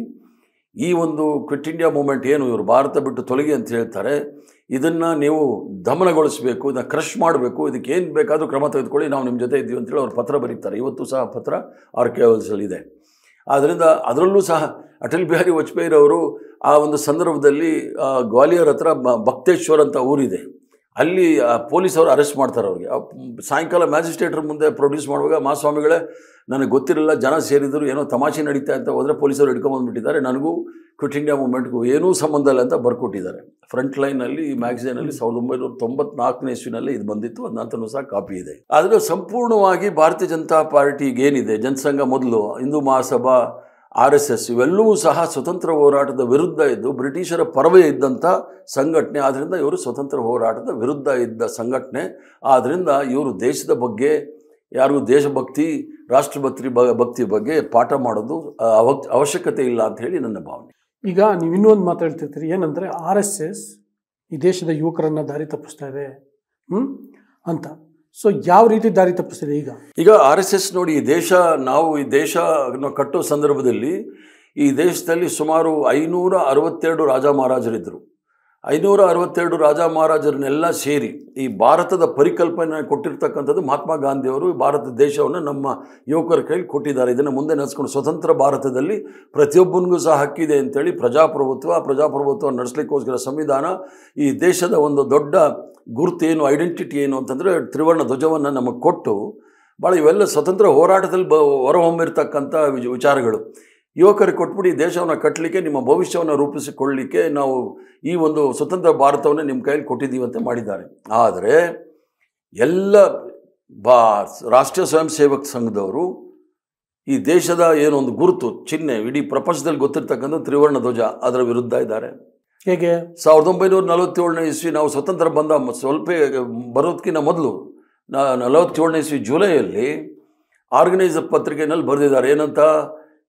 A: ಈ ಒಂದು ಕ್ವಿಟ್ ಇಂಡಿಯಾ ಮೂಮೆಂಟ್ ಏನು, ಇವರು ಭಾರತ ಬಿಟ್ಟು ತೊಲಗಿ ಅಂತ ಹೇಳ್ತಾರೆ, ಇದನ್ನು ನೀವು ದಮನಗೊಳಿಸಬೇಕು, ಇದನ್ನು ಕ್ರಶ್ ಮಾಡಬೇಕು, ಇದಕ್ಕೆ ಏನು ಬೇಕಾದರೂ ಕ್ರಮ ತೆಗೆದುಕೊಳ್ಳಿ, ನಾವು ನಿಮ್ಮ ಜೊತೆ ಇದ್ದೀವಿ ಅಂತೇಳಿ ಅವ್ರು ಪತ್ರ ಬರೀತಾರೆ. ಇವತ್ತು ಸಹ ಪತ್ರ ಆರ್ಕೈವಲ್ಸಲ್ಲಿದೆ. ಆದ್ದರಿಂದ ಅದರಲ್ಲೂ ಸಹ ಅಟಲ್ ಬಿಹಾರಿ ವಾಜಪೇಯಿರವರು ಆ ಒಂದು ಸಂದರ್ಭದಲ್ಲಿ ಗ್ವಾಲಿಯರ್ ಹತ್ರ ಬಕ್ತೇಶ್ವರ್ ಅಂತ ಊರಿದೆ, ಅಲ್ಲಿ ಪೊಲೀಸವರು ಅರೆಸ್ಟ್ ಮಾಡ್ತಾರೆ ಅವ್ರಿಗೆ. ಸಾಯಂಕಾಲ ಮ್ಯಾಜಿಸ್ಟ್ರೇಟ್ರ ಮುಂದೆ ಪ್ರೊಡ್ಯೂಸ್ ಮಾಡುವಾಗ, ಮಹಾಸ್ವಾಮಿಗಳೇ ನನಗೆ ಗೊತ್ತಿರಲಿಲ್ಲ, ಜನ ಸೇರಿದ್ರು, ಏನೋ ತಮಾಷೆ ನಡೀತಾ ಅಂತ ಹೋದರೆ ಪೊಲೀಸರು ಹಿಡ್ಕೊಂಬಂದುಬಿಟ್ಟಿದ್ದಾರೆ, ನನಗೂ ಕ್ವಿಟ್ ಇಂಡಿಯಾ ಮೂಮೆಂಟ್ಗೂ ಏನೂ ಸಂಬಂಧ ಇಲ್ಲ ಅಂತ ಬರ್ಕೊಟ್ಟಿದ್ದಾರೆ. ಫ್ರಂಟ್ ಲೈನಲ್ಲಿ ಈ ಮ್ಯಾಗಝೈನಲ್ಲಿ 1994 ಇಸ್ವಿನಲ್ಲಿ ಇದು ಬಂದಿತ್ತು. ಅದಂತನೂ ಸಹ ಕಾಪಿ ಇದೆ. ಆದರೆ ಸಂಪೂರ್ಣವಾಗಿ ಭಾರತೀಯ ಜನತಾ ಪಾರ್ಟಿಗೆ ಏನಿದೆ, ಜನಸಂಘ ಮೊದಲು, ಹಿಂದೂ ಮಹಾಸಭಾ, RSS ಇವೆಲ್ಲವೂ ಸಹ ಸ್ವತಂತ್ರ ಹೋರಾಟದ ವಿರುದ್ಧ ಇದ್ದು ಬ್ರಿಟಿಷರ ಪರವೇ ಇದ್ದಂಥ ಸಂಘಟನೆ. ಆದ್ದರಿಂದ ಇವರು ಸ್ವತಂತ್ರ ಹೋರಾಟದ ವಿರುದ್ಧ ಇದ್ದ ಸಂಘಟನೆ. ಆದ್ದರಿಂದ ಇವರು ದೇಶದ ಬಗ್ಗೆ, ಯಾರಿಗೂ ದೇಶಭಕ್ತಿ, ಭಕ್ತಿ ಬಗ್ಗೆ ಪಾಠ ಮಾಡೋದು ಅವಶ್ಯಕತೆ ಇಲ್ಲ ಅಂತ ಹೇಳಿ ನನ್ನ ಭಾವನೆ.
B: ಈಗ ನೀವು ಇನ್ನೊಂದು ಮಾತಾಡ್ತಿರ್ತೀರಿ, ಏನಂದರೆ RSS ಈ ದೇಶದ ಯುವಕರನ್ನು ದಾರಿ ತಪ್ಪಿಸ್ತಾ ಇದೆ ಅಂತ. ಸೊ ಯಾವ ರೀತಿ ದಾರಿ ತಪ್ಪಿಸ್ತಿದೆ ಈಗ
A: RSS ನೋಡಿ, ಈ ದೇಶ ಕಟ್ಟೋ ಸಂದರ್ಭದಲ್ಲಿ ಈ ದೇಶದಲ್ಲಿ ಸುಮಾರು 562 ರಾಜ ಮಹಾರಾಜರಿದ್ದರು. 562 ರಾಜ ಮಹಾರಾಜರನ್ನೆಲ್ಲ ಸೇರಿ ಈ ಭಾರತದ ಪರಿಕಲ್ಪನೆ ಕೊಟ್ಟಿರ್ತಕ್ಕಂಥದ್ದು ಮಹಾತ್ಮ ಗಾಂಧಿಯವರು. ಭಾರತ ದೇಶವನ್ನು ನಮ್ಮ ಯುವಕರ ಕೈಲಿ ಕೊಟ್ಟಿದ್ದಾರೆ. ಇದನ್ನು ಮುಂದೆ ನಡೆಸ್ಕೊಂಡು ಸ್ವತಂತ್ರ ಭಾರತದಲ್ಲಿ ಪ್ರತಿಯೊಬ್ಬನಿಗೂ ಸಹ ಹಕ್ಕಿದೆ ಅಂತೇಳಿ ಪ್ರಜಾಪ್ರಭುತ್ವ ನಡೆಸಲಿಕ್ಕೋಸ್ಕರ ಸಂವಿಧಾನ, ಈ ದೇಶದ ಒಂದು ದೊಡ್ಡ ಗುರುತು ಏನು, ಐಡೆಂಟಿಟಿ ಏನು ಅಂತಂದರೆ ತ್ರಿವರ್ಣ ಧ್ವಜವನ್ನು ನಮಗೆ ಕೊಟ್ಟು, ಭಾಳ ಇವೆಲ್ಲ ಸ್ವತಂತ್ರ ಹೋರಾಟದಲ್ಲಿ ಹೊರಹೊಮ್ಮಿರ್ತಕ್ಕಂಥ ವಿಚಾರಗಳು. ಯುವಕರಿಗೆ ಕೊಟ್ಬಿಟ್ಟು ಈ ದೇಶವನ್ನು ಕಟ್ಟಲಿಕ್ಕೆ, ನಿಮ್ಮ ಭವಿಷ್ಯವನ್ನು ರೂಪಿಸಿಕೊಳ್ಳಲಿಕ್ಕೆ ನಾವು ಈ ಒಂದು ಸ್ವತಂತ್ರ ಭಾರತವನ್ನು ನಿಮ್ಮ ಕೈಯಲ್ಲಿ ಕೊಟ್ಟಿದ್ದೀವಿ ಅಂತ ಮಾಡಿದ್ದಾರೆ. ಆದರೆ ಎಲ್ಲ ರಾಷ್ಟ್ರೀಯ ಸ್ವಯಂ ಸೇವಕ ಸಂಘದವರು ಈ ದೇಶದ ಏನೊಂದು ಗುರುತು, ಚಿಹ್ನೆ, ಇಡೀ ಪ್ರಪಂಚದಲ್ಲಿ ಗೊತ್ತಿರ್ತಕ್ಕಂಥ ತ್ರಿವರ್ಣ ಧ್ವಜ, ಅದರ ವಿರುದ್ಧ ಇದ್ದಾರೆ.
B: ಹೇಗೆ
A: 1947 ಇಸ್ವಿ ನಾವು ಸ್ವತಂತ್ರ ಸ್ವಲ್ಪ ಬರೋದಕ್ಕಿಂತ ಮೊದಲು 47 ಇಸ್ವಿ ಜುಲೈಯಲ್ಲಿ ಆರ್ಗನೈಸರ್ ಪತ್ರಿಕೆಯಲ್ಲಿ ಬರೆದಿದ್ದಾರೆ. ಏನಂತ,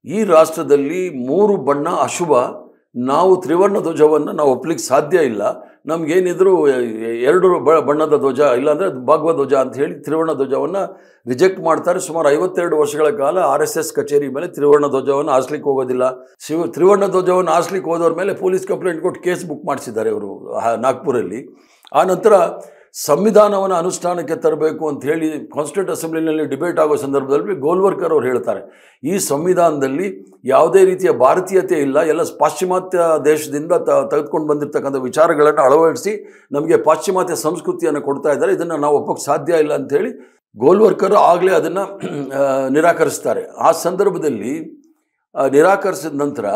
A: ಈ ರಾಷ್ಟ್ರದಲ್ಲಿ 3 ಬಣ್ಣ ಅಶುಭ, ನಾವು ತ್ರಿವರ್ಣ ಧ್ವಜವನ್ನು ನಾವು ಒಪ್ಪಲಿಕ್ಕೆ ಸಾಧ್ಯ ಇಲ್ಲ, ನಮಗೇನಿದ್ರು 2 ಬಣ್ಣದ ಧ್ವಜ, ಇಲ್ಲಾಂದರೆ ಭಾಗವ ಧ್ವಜ ಅಂತ ಹೇಳಿ ತ್ರಿವರ್ಣ ಧ್ವಜವನ್ನು ರಿಜೆಕ್ಟ್ ಮಾಡ್ತಾರೆ. ಸುಮಾರು 52 ವರ್ಷಗಳ ಕಾಲ RSS ಕಚೇರಿ ಮೇಲೆ ತ್ರಿವರ್ಣ ಧ್ವಜವನ್ನು ಹಾಸ್ಲಿಕ್ಕೆ ಹೋಗೋದಿಲ್ಲ. ತ್ರಿವರ್ಣ ಧ್ವಜವನ್ನು ಹಾಸ್ಲಿಕ್ಕೆ ಹೋದವ್ರ ಮೇಲೆ ಪೊಲೀಸ್ ಕಂಪ್ಲೇಂಟ್ ಕೊಟ್ಟು ಕೇಸ್ ಬುಕ್ ಮಾಡಿಸಿದ್ದಾರೆ ಇವರು ನಾಗ್ಪುರಲ್ಲಿ. ಆ ನಂತರ ಸಂವಿಧಾನವನ್ನು ಅನುಷ್ಠಾನಕ್ಕೆ ತರಬೇಕು ಅಂತ ಹೇಳಿ ಕಾನ್ಸ್ಟಿಟ್ಯೂಂಟ್ ಅಸೆಂಬ್ಲಿನಲ್ಲಿ ಡಿಬೇಟ್ ಆಗೋ ಸಂದರ್ಭದಲ್ಲಿ ಗೋಲ್ವರ್ಕರ್ ಅವರು ಹೇಳ್ತಾರೆ, ಈ ಸಂವಿಧಾನದಲ್ಲಿ ಯಾವುದೇ ರೀತಿಯ ಭಾರತೀಯತೆ ಇಲ್ಲ, ಎಲ್ಲ ಪಾಶ್ಚಿಮಾತ್ಯ ದೇಶದಿಂದ ತೆಗೆದುಕೊಂಡು ಬಂದಿರತಕ್ಕಂಥ ವಿಚಾರಗಳನ್ನು ಅಳವಡಿಸಿ ನಮಗೆ ಪಾಶ್ಚಿಮಾತ್ಯ ಸಂಸ್ಕೃತಿಯನ್ನು ಕೊಡ್ತಾ ಇದ್ದಾರೆ, ಇದನ್ನು ನಾವು ಒಪ್ಪಕ್ಕೆ ಸಾಧ್ಯ ಇಲ್ಲ ಅಂಥೇಳಿ ಗೋಲ್ವರ್ಕರ್ ಆಗಲೇ ಅದನ್ನು ನಿರಾಕರಿಸ್ತಾರೆ. ಆ ಸಂದರ್ಭದಲ್ಲಿ ನಿರಾಕರಿಸಿದ ನಂತರ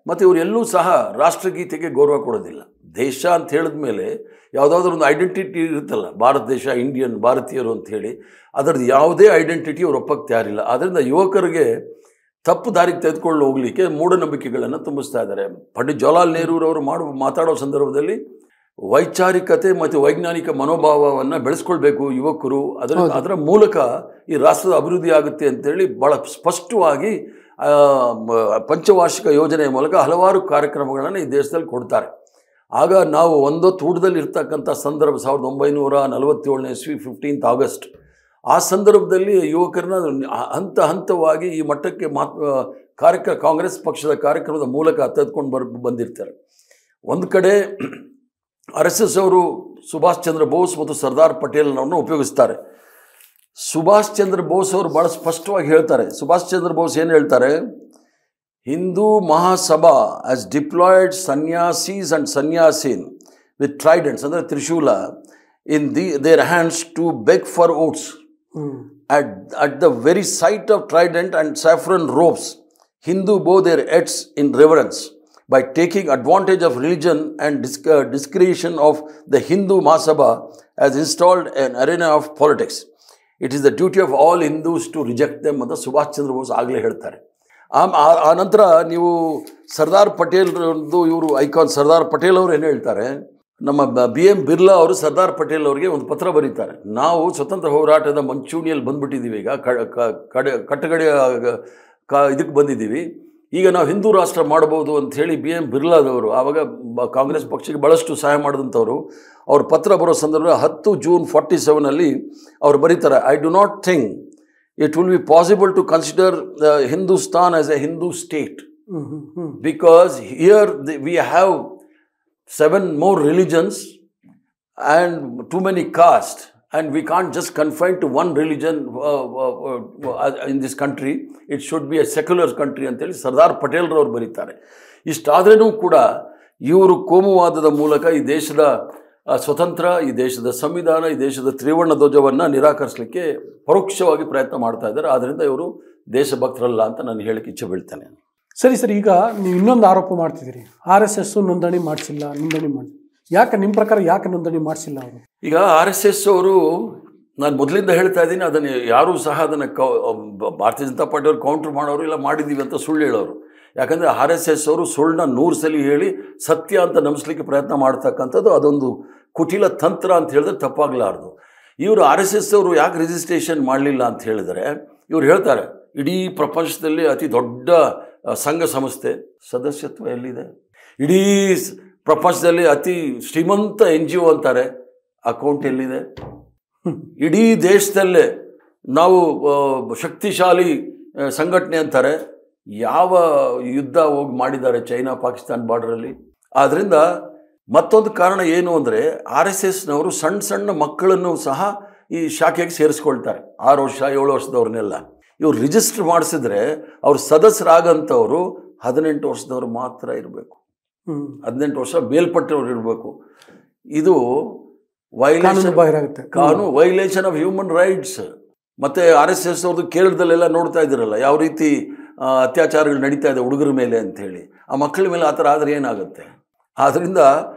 A: ಮತ್ತು ಇವರೆಲ್ಲೂ ಸಹ ರಾಷ್ಟ್ರಗೀತೆಗೆ ಗೌರವ ಕೊಡೋದಿಲ್ಲ. ದೇಶ ಅಂತ ಹೇಳಿದ ಮೇಲೆ ಯಾವುದಾದ್ರೂ ಒಂದು ಐಡೆಂಟಿಟಿ ಇರುತ್ತಲ್ಲ, ಭಾರತ ದೇಶ, ಇಂಡಿಯನ್, ಭಾರತೀಯರು ಅಂಥೇಳಿ, ಅದರದ್ದು ಯಾವುದೇ ಐಡೆಂಟಿಟಿ ಅವ್ರು ಒಪ್ಪಕ್ಕೆ ತಯಾರಿಲ್ಲ. ಆದ್ದರಿಂದ ಯುವಕರಿಗೆ ತಪ್ಪು ದಾರಿಗೆ ತೆಗೆದುಕೊಂಡು ಹೋಗಲಿಕ್ಕೆ ಮೂಢನಂಬಿಕೆಗಳನ್ನು ತುಂಬಿಸ್ತಾ ಇದ್ದಾರೆ. ಪಂಡಿತ್ ಜವಾಹರ್ಲಾಲ್ ನೆಹರೂರವರು ಮಾತಾಡೋ ಸಂದರ್ಭದಲ್ಲಿ ವೈಚಾರಿಕತೆ ಮತ್ತು ವೈಜ್ಞಾನಿಕ ಮನೋಭಾವವನ್ನು ಬೆಳೆಸ್ಕೊಳ್ಬೇಕು ಯುವಕರು. ಅದರ ಮೂಲಕ ಈ ರಾಷ್ಟ್ರದ ಅಭಿವೃದ್ಧಿ ಆಗುತ್ತೆ ಅಂತೇಳಿ ಭಾಳ ಸ್ಪಷ್ಟವಾಗಿ ಪಂಚವಾರ್ಷಿಕ ಯೋಜನೆಯ ಮೂಲಕ ಹಲವಾರು ಕಾರ್ಯಕ್ರಮಗಳನ್ನು ಈ ದೇಶದಲ್ಲಿ ಕೊಡ್ತಾರೆ. ಆಗ ನಾವು ಒಂದೊತ್ತು ಊಟದಲ್ಲಿ ಇರ್ತಕ್ಕಂಥ ಸಂದರ್ಭ 1947ನೇ ಇಸ್ವಿ 15 ಆಗಸ್ಟ್. ಆ ಸಂದರ್ಭದಲ್ಲಿ ಯುವಕರನ್ನ ಹಂತವಾಗಿ ಈ ಮಟ್ಟಕ್ಕೆ ಕಾಂಗ್ರೆಸ್ ಪಕ್ಷದ ಕಾರ್ಯಕ್ರಮದ ಮೂಲಕ ತೆಗೆದುಕೊಂಡು ಬಂದಿರ್ತಾರೆ. ಒಂದು ಕಡೆ RSS ಅವರು ಸುಭಾಷ್ ಚಂದ್ರ ಬೋಸ್ ಮತ್ತು ಸರ್ದಾರ್ ಪಟೇಲ್ನವ್ರನ್ನ ಉಪಯೋಗಿಸ್ತಾರೆ. ಸುಭಾಷ್ ಚಂದ್ರ ಬೋಸ್ ಅವರು ಭಾಳ ಸ್ಪಷ್ಟವಾಗಿ ಹೇಳ್ತಾರೆ. ಸುಭಾಷ್ ಚಂದ್ರ ಬೋಸ್ ಏನು ಹೇಳ್ತಾರೆ, Hindu Mahasabha as deployed sannyasis and sannyasins with tridents ಅಂದರೆ ತ್ರಿಶೂಲ in their hands to beg for votes at the very sight of trident and saffron robes. Hindu bow their heads in reverence by taking advantage of religion and discretion of the Hindu Mahasabha as installed an arena of politics. It is the duty of all Hindus to reject them ಅಂತ ಸುಭಾಷ್ ಚಂದ್ರ ಬೋಸ್ ಆಗಲೇ ಹೇಳ್ತಾರೆ. ಆ ನಂತರ ನೀವು ಸರ್ದಾರ್ ಪಟೇಲ್ರದ್ದು ಇವರು icon Sardar Patel ಅವರು ಏನು ಹೇಳ್ತಾರೆ, ನಮ್ಮ BM ಬಿರ್ಲಾ ಅವರು ಸರ್ದಾರ್ ಪಟೇಲ್ ಅವರಿಗೆ ಒಂದು ಪತ್ರ ಬರೀತಾರೆ. ನಾವು ಸ್ವತಂತ್ರ ಹೋರಾಟದ ಮಂಚೂಣಿಯಲ್ಲಿ ಬಂದ್ಬಿಟ್ಟಿದ್ದೀವಿ, ಈಗ ಕಟ್ಟಗಡೆಯ ಇದಕ್ಕೆ ಬಂದಿದ್ದೀವಿ, ಈಗ ನಾವು ಹಿಂದೂ ರಾಷ್ಟ್ರ ಮಾಡ್ಬೋದು ಅಂಥೇಳಿ BM ಬಿರ್ಲಾದವರು ಆವಾಗ ಕಾಂಗ್ರೆಸ್ ಪಕ್ಷಕ್ಕೆ ಭಾಳಷ್ಟು ಸಹಾಯ ಮಾಡಿದಂಥವ್ರು ಅವ್ರ ಪತ್ರ ಬರೋ ಸಂದರ್ಭ 10 ಜೂನ್ 47 ಅವ್ರು ಬರೀತಾರೆ, I do not think it will be possible to consider Hindustan as a Hindu state because here we have 7 more religions and too many castes, and we can't just confine to one religion in this country. It should be a secular country ಅಂತೇಳಿ ಸರ್ದಾರ್ ಪಟೇಲ್ರವ್ರು ಬರೀತಾರೆ. ಇಷ್ಟಾದ್ರೂ ಕೂಡ ಇವರು ಕೋಮುವಾದದ ಮೂಲಕ ಈ ದೇಶದ ಸ್ವತಂತ್ರ, ಈ ದೇಶದ ಸಂವಿಧಾನ, ಈ ದೇಶದ ತ್ರಿವರ್ಣ ಧ್ವಜವನ್ನು ನಿರಾಕರಿಸಲಿಕ್ಕೆ ಪರೋಕ್ಷವಾಗಿ ಪ್ರಯತ್ನ ಮಾಡ್ತಾ ಇದ್ದಾರೆ. ಆದ್ದರಿಂದ ಇವರು ದೇಶಭಕ್ತರಲ್ಲ ಅಂತ ನಾನು ಹೇಳಕ್ಕೆ ಇಚ್ಛೆ ಬೀಳ್ತೇನೆ.
B: ಸರಿ, ಈಗ ನೀವು ಇನ್ನೊಂದು ಆರೋಪ ಮಾಡ್ತಿದ್ದೀರಿ, RSS ನೋಂದಣಿ ಮಾಡಿಸಿಲ್ಲ. ಯಾಕೆ ನಿಮ್ಮ ಪ್ರಕಾರ ಯಾಕೆ ನೋಂದಣಿ ಮಾಡಿಸಿಲ್ಲ ಅವರು? ಈಗ
A: RSS ಅವರು, ನಾನು ಮೊದಲಿಂದ ಹೇಳ್ತಾ ಇದ್ದೀನಿ, ಅದನ್ನು ಯಾರೂ ಸಹ ಅದನ್ನು ಭಾರತೀಯ ಜನತಾ ಪಾರ್ಟಿಯವರು ಕೌಂಟ್ರ್ ಮಾಡೋರು ಇಲ್ಲ ಮಾಡಿದ್ದೀವಿ ಅಂತ ಸುಳ್ಳು ಹೇಳೋರು. ಯಾಕಂದರೆ RSS ಅವರು ಸುಳ್ಳನ್ನ 100 ಸಲ ಹೇಳಿ ಸತ್ಯ ಅಂತ ನಂಬಿಸ್ಲಿಕ್ಕೆ ಪ್ರಯತ್ನ ಮಾಡ್ತಕ್ಕಂಥದ್ದು ಅದೊಂದು ಕುಟಿಲ ತಂತ್ರ ಅಂತ ಹೇಳಿದ್ರೆ ತಪ್ಪಾಗಲಾರ್ದು. ಇವರು RSS ಅವರು ಯಾಕೆ ರಿಜಿಸ್ಟ್ರೇಷನ್ ಮಾಡಲಿಲ್ಲ ಅಂತ ಹೇಳಿದರೆ, ಇವ್ರು ಹೇಳ್ತಾರೆ ಇಡೀ ಪ್ರಪಂಚದಲ್ಲಿ ಅತಿ ದೊಡ್ಡ ಸಂಘ ಸಂಸ್ಥೆ, ಸದಸ್ಯತ್ವ ಎಲ್ಲಿದೆ? ಇಡೀ ಪ್ರಪಂಚದಲ್ಲಿ ಅತಿ ಶ್ರೀಮಂತ NGO ಅಂತಾರೆ, ಅಕೌಂಟ್ ಎಲ್ಲಿದೆ? ಇಡೀ ದೇಶದಲ್ಲೇ ನಾವು ಶಕ್ತಿಶಾಲಿ ಸಂಘಟನೆ ಅಂತಾರೆ, ಯಾವ ಯುದ್ಧ ಹೋಗಿ ಮಾಡಿದ್ದಾರೆ ಚೈನಾ ಪಾಕಿಸ್ತಾನ ಬಾರ್ಡರಲ್ಲಿ? ಆದ್ದರಿಂದ ಮತ್ತೊಂದು ಕಾರಣ ಏನು ಅಂದರೆ, RSSನವರು ಸಣ್ಣ ಮಕ್ಕಳನ್ನು ಸಹ ಈ ಶಾಖೆಗೆ ಸೇರಿಸ್ಕೊಳ್ತಾರೆ, 6 ವರ್ಷ 7 ವರ್ಷದವ್ರನ್ನೆಲ್ಲ. ಇವ್ರು ರಿಜಿಸ್ಟರ್ ಮಾಡಿಸಿದ್ರೆ ಅವ್ರು ಸದಸ್ಯರಾಗಂಥವ್ರು 18 ವರ್ಷದವ್ರು ಮಾತ್ರ ಇರಬೇಕು, 18 ವರ್ಷ ಮೇಲ್ಪಟ್ಟವ್ರು ಇರಬೇಕು. ಇದು ವೈಲೇಷನ್ ಆಫ್ ಹ್ಯೂಮನ್ ರೈಟ್ಸ್. ಮತ್ತು RSS ಅವ್ರದ್ದು ಕೇರಳದಲ್ಲೆಲ್ಲ ನೋಡ್ತಾ ಇದ್ದೀರಲ್ಲ ಯಾವ ರೀತಿ ಅತ್ಯಾಚಾರಗಳು ನಡೀತಾ ಇದೆ ಹುಡುಗರ ಮೇಲೆ ಅಂಥೇಳಿ. ಆ ಮಕ್ಕಳ ಮೇಲೆ ಆ ಥರ ಆದರೆ ಏನಾಗುತ್ತೆ? ಆದ್ದರಿಂದ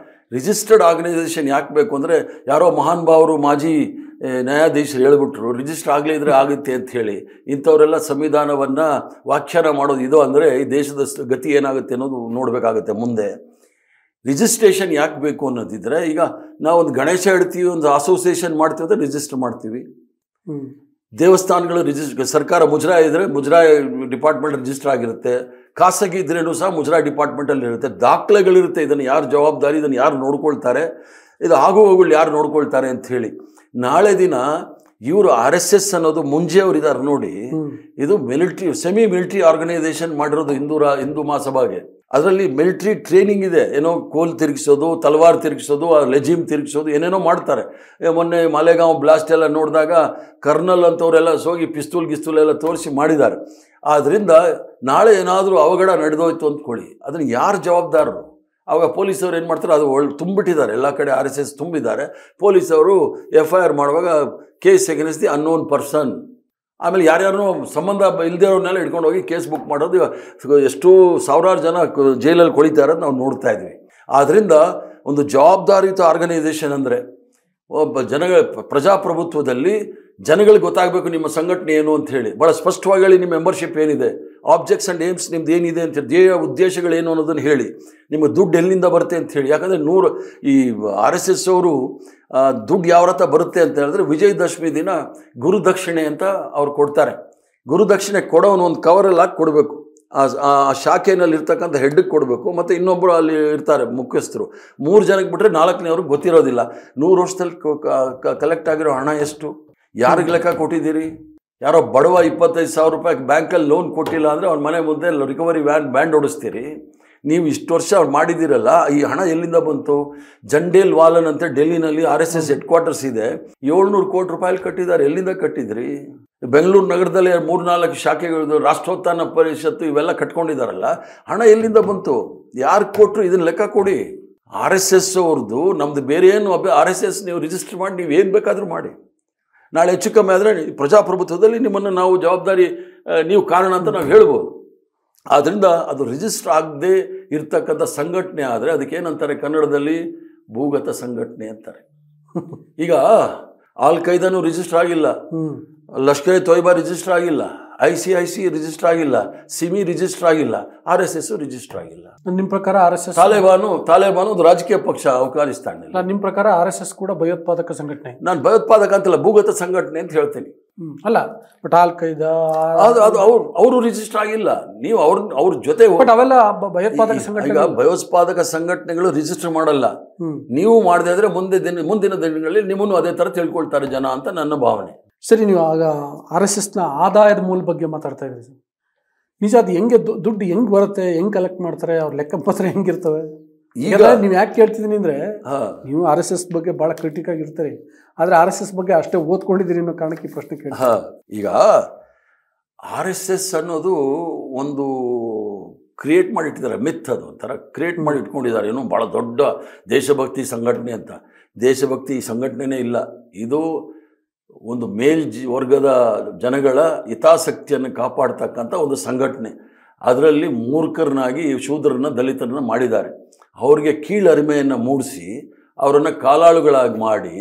A: ರಿಜಿಸ್ಟರ್ಡ್ ಆರ್ಗನೈಸೇಷನ್ ಯಾಕೆ ಬೇಕು ಅಂದರೆ, ಯಾರೋ ಮಹಾನ್ ಭಾವರು ಮಾಜಿ ನ್ಯಾಯಾಧೀಶರು ಹೇಳ್ಬಿಟ್ರು ರಿಜಿಸ್ಟರ್ ಆಗಲೇ ಇದ್ರೆ ಆಗುತ್ತೆ ಅಂತ ಹೇಳಿ. ಇಂಥವರೆಲ್ಲ ಸಂವಿಧಾನವನ್ನು ವ್ಯಾಖ್ಯಾನ ಮಾಡೋದು ಇದು ಅಂದರೆ ಈ ದೇಶದ ಗತಿ ಏನಾಗುತ್ತೆ ಅನ್ನೋದು ನೋಡಬೇಕಾಗುತ್ತೆ ಮುಂದೆ. ರಿಜಿಸ್ಟ್ರೇಷನ್ ಯಾಕೆ ಬೇಕು ಅನ್ನೋದಿದ್ರೆ, ಈಗ ನಾವೊಂದು ಗಣೇಶ ಇಡ್ತೀವಿ, ಒಂದು ಅಸೋಸಿಯೇಷನ್ ಮಾಡ್ತೀವಿ ಅಂದರೆ ರಿಜಿಸ್ಟರ್ ಮಾಡ್ತೀವಿ. ದೇವಸ್ಥಾನಗಳು ಸರ್ಕಾರ ಮುಜರಾಯಿ ಇದ್ದರೆ ಮುಜರಾಯಿ ಡಿಪಾರ್ಟ್ಮೆಂಟ್ ರಿಜಿಸ್ಟರ್ ಆಗಿರುತ್ತೆ, ಖಾಸಗಿ ಇದ್ರೇನು ಸಹ ಮುಜರಾಯಿ ಡಿಪಾರ್ಟ್ಮೆಂಟಲ್ಲಿ ಇರುತ್ತೆ, ದಾಖಲೆಗಳಿರುತ್ತೆ. ಇದನ್ನು ಯಾರು ಜವಾಬ್ದಾರಿ, ಇದನ್ನು ಯಾರು ನೋಡ್ಕೊಳ್ತಾರೆ, ಇದು ಆಗು ಹೋಗುಗಳು ಯಾರು ನೋಡ್ಕೊಳ್ತಾರೆ ಅಂಥೇಳಿ. ನಾಳೆ ದಿನ ಇವರು RSS ಅನ್ನೋದು ಮುಂಜೆಯವರು ಇದ್ದಾರೆ ನೋಡಿ, ಇದು ಸೆಮಿ ಮಿಲಿಟರಿ ಆರ್ಗನೈಸೇಷನ್ ಮಾಡಿರೋದು ಹಿಂದೂ ಮಹಾಸಭಾಗೆ. ಅದರಲ್ಲಿ ಮಿಲಿಟರಿ ಟ್ರೈನಿಂಗ್ ಇದೆ, ಏನೋ ಕೋಲ್ ತಿರುಗಿಸೋದು, ತಲವಾರ್ ತಿರುಗಿಸೋದು, ಲೆಜಿಮ್ ತಿರುಗಿಸೋದು, ಏನೇನೋ ಮಾಡ್ತಾರೆ. ಮೊನ್ನೆ ಮಾಲೇಗಾಂವ್ ಬ್ಲಾಸ್ಟ್ ಎಲ್ಲ ನೋಡಿದಾಗ ಕರ್ನಲ್ ಅಂತವರೆಲ್ಲ ಹೋಗಿ ಪಿಸ್ತೂಲ್ ಎಲ್ಲ ತೋರಿಸಿ ಮಾಡಿದ್ದಾರೆ. ಆದ್ದರಿಂದ ನಾಳೆ ಏನಾದರೂ ಅವಘಡ ನಡೆದೋಯ್ತು ಅಂದ್ಕೊಳ್ಳಿ, ಅದನ್ನು ಯಾರು ಜವಾಬ್ದಾರರು? ಆವಾಗ ಪೊಲೀಸವ್ರು ಏನು ಮಾಡ್ತಾರೆ, ಅದು ತುಂಬಿಟ್ಟಿದ್ದಾರೆ, ಎಲ್ಲ ಕಡೆ RSS ತುಂಬಿದ್ದಾರೆ. ಪೊಲೀಸವರು FIR ಮಾಡುವಾಗ case against the unknown person. ಆಮೇಲೆ ಯಾರ್ಯಾರು ಸಂಬಂಧ ಇಲ್ಲದವ್ರನ್ನೆಲ್ಲ ಹಿಡ್ಕೊಂಡು ಹೋಗಿ ಕೇಸ್ ಬುಕ್ ಮಾಡೋದು, ಎಷ್ಟೋ ಸಾವಿರಾರು ಜನ ಜೈಲಲ್ಲಿ ಕೊಳಿತಾ ಇರೋದು ನಾವು ನೋಡ್ತಾ ಇದ್ವಿ. ಆದ್ದರಿಂದ ಒಂದು ಜವಾಬ್ದಾರಿಯುತ ಆರ್ಗನೈಸೇಷನ್ ಅಂದರೆ, ಒಬ್ಬ ಪ್ರಜಾಪ್ರಭುತ್ವದಲ್ಲಿ ಜನಗಳಿಗೆ ಗೊತ್ತಾಗಬೇಕು ನಿಮ್ಮ ಸಂಘಟನೆ ಏನು ಅಂತ ಹೇಳಿ. ಭಾಳ ಸ್ಪಷ್ಟವಾಗಿ ಹೇಳಿ ನಿಮ್ಮ ಮೆಂಬರ್ಶಿಪ್ ಏನಿದೆ, ಆಬ್ಜೆಕ್ಟ್ಸ್ ಆ್ಯಂಡ್ ಏಮ್ಸ್ ನಿಮ್ದು ಏನಿದೆ ಅಂತ ಹೇಳಿ, ಧ್ಯೇಯ ಉದ್ದೇಶಗಳೇನು ಅನ್ನೋದನ್ನು ಹೇಳಿ, ನಿಮಗೆ ದುಡ್ಡು ಎಲ್ಲಿಂದ ಬರುತ್ತೆ ಅಂತ ಹೇಳಿ. ಯಾಕಂದರೆ ಈ RSS ಅವರು ದುಡ್ಡು ಯಾವ ರಥ ಬರುತ್ತೆ ಅಂತ ಹೇಳಿದ್ರೆ, ವಿಜಯದಶಮಿ ದಿನ ಗುರುದಕ್ಷಿಣೆ ಅಂತ ಅವ್ರು ಕೊಡ್ತಾರೆ. ಗುರುದಕ್ಷಿಣೆ ಕೊಡೋನು ಒಂದು ಕವರಲ್ಲಿ ಹಾಕಿ ಕೊಡಬೇಕು. ಆ ಶಾಖೆಯಲ್ಲಿ ಇರ್ತಕ್ಕಂಥ ಹೆಡ್ಗೆ ಕೊಡಬೇಕು. ಮತ್ತು ಇನ್ನೊಬ್ಬರು ಅಲ್ಲಿ ಇರ್ತಾರೆ ಮುಖ್ಯಸ್ಥರು. 3 ಜನಕ್ಕೆ ಬಿಟ್ಟರೆ 4ನೇವ್ರಿಗೆ ಗೊತ್ತಿರೋದಿಲ್ಲ 100 ವರ್ಷದಲ್ಲಿ ಕಲೆಕ್ಟ್ ಆಗಿರೋ ಹಣ ಎಷ್ಟು, ಯಾರಿಗೆ ಲೆಕ್ಕ ಕೊಟ್ಟಿದ್ದೀರಿ. ಯಾರೋ ಬಡವ 25,000 ರೂಪಾಯಿ ಬ್ಯಾಂಕಲ್ಲಿ ಲೋನ್ ಕೊಟ್ಟಿಲ್ಲ ಅಂದರೆ ಅವ್ನ ಮನೆ ಮುಂದೆ ರಿಕವರಿ ಬ್ಯಾಂಡ್ ಓಡಿಸ್ತೀರಿ. ನೀವು ಇಷ್ಟು ವರ್ಷ ಅವ್ರು ಮಾಡಿದ್ದೀರಲ್ಲ, ಈ ಹಣ ಎಲ್ಲಿಂದ ಬಂತು? ಜಂಡೇಲ್ ವಾಲನ್ ಅಂತ ಡೆಲ್ಲಿನಲ್ಲಿ RSS ಹೆಡ್ ಕ್ವಾರ್ಟರ್ಸ್ ಇದೆ, 700 ಕೋಟಿ ರೂಪಾಯಿ ಕಟ್ಟಿದ್ದಾರೆ. ಎಲ್ಲಿಂದ ಕಟ್ಟಿದ್ರಿ? ಬೆಂಗಳೂರು ನಗರದಲ್ಲಿ 3-4 ಶಾಖೆಗಳು, ರಾಷ್ಟ್ರೋತ್ಥಾನ ಪರಿಷತ್ತು ಇವೆಲ್ಲ ಕಟ್ಕೊಂಡಿದ್ದಾರಲ್ಲ, ಹಣ ಎಲ್ಲಿಂದ ಬಂತು? ಯಾರು ಕೊಟ್ಟರು? ಇದನ್ನ ಲೆಕ್ಕ ಕೊಡಿ. RSS ಅವ್ರದ್ದು ನಮ್ಮದು ಬೇರೆ ಏನು RSS ನೀವು ರಿಜಿಸ್ಟರ್ ಮಾಡಿ, ನೀವು ಏನು ಬೇಕಾದರೂ ಮಾಡಿ. ನಾಳೆ ಹೆಚ್ಚು ಕಮ್ಮಿ ಆದರೆ ಪ್ರಜಾಪ್ರಭುತ್ವದಲ್ಲಿ ನಿಮ್ಮನ್ನು ನಾವು ಜವಾಬ್ದಾರಿ, ನೀವು ಕಾರಣ ಅಂತ ನಾವು ಹೇಳ್ಬೋದು. ಆದ್ದರಿಂದ ಅದು ರಿಜಿಸ್ಟರ್ ಆಗದೆ ಇರ್ತಕ್ಕಂಥ ಸಂಘಟನೆ ಆದರೆ ಅದಕ್ಕೇನಂತಾರೆ ಕನ್ನಡದಲ್ಲಿ? ಭೂಗತ ಸಂಘಟನೆ ಅಂತಾರೆ. ಈಗ ಆಲ್ ಖೈದಾನು ರಿಜಿಸ್ಟರ್ ಆಗಿಲ್ಲ, ಲಷ್ಕರ್ ತೊಯ್ಬಾ ರಿಜಿಸ್ಟರ್ ಆಗಿಲ್ಲ, ICIC ರಿಜಿಸ್ಟರ್ ಆಗಿಲ್ಲ, ಸಿಮಿ ರಿಜಿಸ್ಟರ್ ಆಗಿಲ್ಲ, RSS ರಿಜಿಸ್ಟರ್ ಆಗಿಲ್ಲ.
B: ನಿಮ್ಮ ಪ್ರಕಾರ RSS
A: ತಾಲಿಬಾನು ಒಂದು ರಾಜಕೀಯ ಪಕ್ಷ ಅಫ್ಘಾನಿಸ್ತಾನ.
B: ನಿಮ್ಮ ಪ್ರಕಾರ RSS ಕೂಡ ಭಯೋತ್ಪಾದಕ ಸಂಘಟನೆ?
A: ನಾನು ಭಯೋತ್ಪಾದಕ ಅಂತಲ್ಲ, ಭೂಗತ ಸಂಘಟನೆ ಅಂತ ಹೇಳ್ತೀನಿ.
B: ಅಲ್ಲ, ಬಟ್ ಆಲ್ ಖೈದಾ
A: ಅದು ಅವರು ರಿಜಿಸ್ಟರ್ ಆಗಿಲ್ಲ. ನೀವು ಅವ್ರ ಜೊತೆ
B: ಅವೆಲ್ಲ ಭಯೋತ್ಪಾದಕ ಸಂಘಟನೆ.
A: ಈಗ ಭಯೋತ್ಪಾದಕ ಸಂಘಟನೆಗಳು ರಿಜಿಸ್ಟರ್ ಮಾಡಲ್ಲ. ನೀವು ಮಾಡದೇ ಇದ್ರೆ ಮುಂದಿನ ದಿನಗಳಲ್ಲಿ ನಿಮ್ಮನ್ನು ಅದೇ ತರ ತಿಳ್ಕೊಳ್ತಾರೆ ಜನ ಅಂತ ನನ್ನ ಭಾವನೆ.
B: ಸರಿ, ನೀವು ಆಗ RSSನ ಆದಾಯದ ಮೂಲ ಬಗ್ಗೆ ಮಾತಾಡ್ತಾ ಇದ್ರಿ ಸರ್. ನಿಜ ಅದು ಹೆಂಗೆ ದುಡ್ಡು ಹೆಂಗೆ ಬರುತ್ತೆ, ಹೆಂಗೆ ಕಲೆಕ್ಟ್ ಮಾಡ್ತಾರೆ, ಅವ್ರ ಲೆಕ್ಕಪತ್ರ ಹೆಂಗಿರ್ತವೆ? ಈಗ ನೀವು ಯಾಕೆ ಕೇಳ್ತಿದ್ದೀನಿ ಅಂದರೆ, ನೀವು RSS ಬಗ್ಗೆ ಭಾಳ ಕ್ರಿಟಿಕ್ ಆಗಿರ್ತೀರಿ, ಆದರೆ RSS ಬಗ್ಗೆ ಅಷ್ಟೇ ಓದ್ಕೊಂಡಿದ್ದೀರಿ ಅನ್ನೋ ಕಾರಣಕ್ಕೆ ಈ ಪ್ರಶ್ನೆ ಕೇಳಿ.
A: ಈಗ RSS ಅನ್ನೋದು ಒಂದು ಕ್ರಿಯೇಟ್ ಮಾಡಿಟ್ಟಿದ್ದಾರೆ, ಮಿತ್. ಅದು ಒಂಥರ ಕ್ರಿಯೇಟ್ ಮಾಡಿ ಇಟ್ಕೊಂಡಿದ್ದಾರೆ, ಏನೋ ಭಾಳ ದೊಡ್ಡ ದೇಶಭಕ್ತಿ ಸಂಘಟನೆ ಅಂತ. ದೇಶಭಕ್ತಿ ಸಂಘಟನೆನೇ ಇಲ್ಲ. ಇದು ಒಂದು ವರ್ಗದ ಜನಗಳ ಹಿತಾಸಕ್ತಿಯನ್ನು ಕಾಪಾಡ್ತಕ್ಕಂಥ ಒಂದು ಸಂಘಟನೆ. ಅದರಲ್ಲಿ ಮೂರ್ಖರನ್ನಾಗಿ ಶೂದ್ರರನ್ನ, ದಲಿತರನ್ನ ಮಾಡಿದ್ದಾರೆ. ಅವ್ರಿಗೆ ಕೀಳರಿಮೆಯನ್ನು ಮೂಡಿಸಿ ಅವರನ್ನು ಕಾಲಾಳುಗಳಾಗಿ ಮಾಡಿ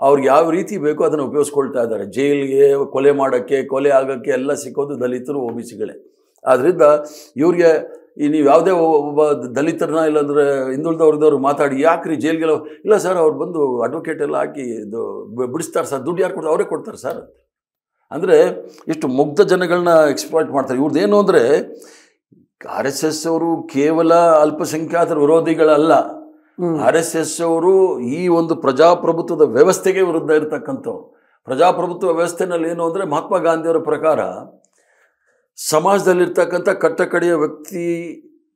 A: ಅವ್ರಿಗೆ ಯಾವ ರೀತಿ ಬೇಕೋ ಅದನ್ನು ಉಪಯೋಗಿಸ್ಕೊಳ್ತಾ ಇದ್ದಾರೆ. ಜೈಲಿಗೆ, ಕೊಲೆ ಮಾಡೋಕ್ಕೆ, ಕೊಲೆ ಆಗೋಕ್ಕೆ ಎಲ್ಲ ಸಿಕ್ಕೋದು ದಲಿತರು, OBCಗಳೇ. ಆದ್ದರಿಂದ ಇವ್ರಿಗೆ ನೀವು ಯಾವುದೇ ಒಬ್ಬ ದಲಿತರನ್ನ ಇಲ್ಲಾಂದರೆ ಹಿಂದುಳಿದ ವರ್ಗದವ್ರು ಮಾತಾಡಿ, ಯಾಕ್ರಿ ಜೈಲಿಗೆಲ್ಲ? ಇಲ್ಲ ಸರ್, ಅವ್ರು ಬಂದು ಅಡ್ವೊಕೇಟ್ ಎಲ್ಲ ಹಾಕಿ ಇದು ಬಿಡಿಸ್ತಾರೆ ಸರ್, ದುಡ್ಡು ಯಾರು ಕೊಡ್ತಾರೆ? ಅವರೇ ಕೊಡ್ತಾರೆ ಸರ್. ಅಂದರೆ ಇಷ್ಟು ಮುಗ್ಧ ಜನಗಳನ್ನ ಎಕ್ಸ್ಪ್ಲಾಯ್ಟ್ ಮಾಡ್ತಾರೆ. ಇವ್ರದ್ದೇನು ಅಂದರೆ, RSS ಅವರು ಕೇವಲ ಅಲ್ಪಸಂಖ್ಯಾತರ ವಿರೋಧಿಗಳಲ್ಲ. RSS ಅವರು ಈ ಒಂದು ಪ್ರಜಾಪ್ರಭುತ್ವದ ವ್ಯವಸ್ಥೆಗೆ ವಿರುದ್ಧ ಇರತಕ್ಕಂಥವ್ರು. ಪ್ರಜಾಪ್ರಭುತ್ವ ವ್ಯವಸ್ಥೆನಲ್ಲಿ ಏನು ಅಂದರೆ, ಮಹಾತ್ಮ ಗಾಂಧಿಯವರ ಪ್ರಕಾರ ಸಮಾಜದಲ್ಲಿರ್ತಕ್ಕಂಥ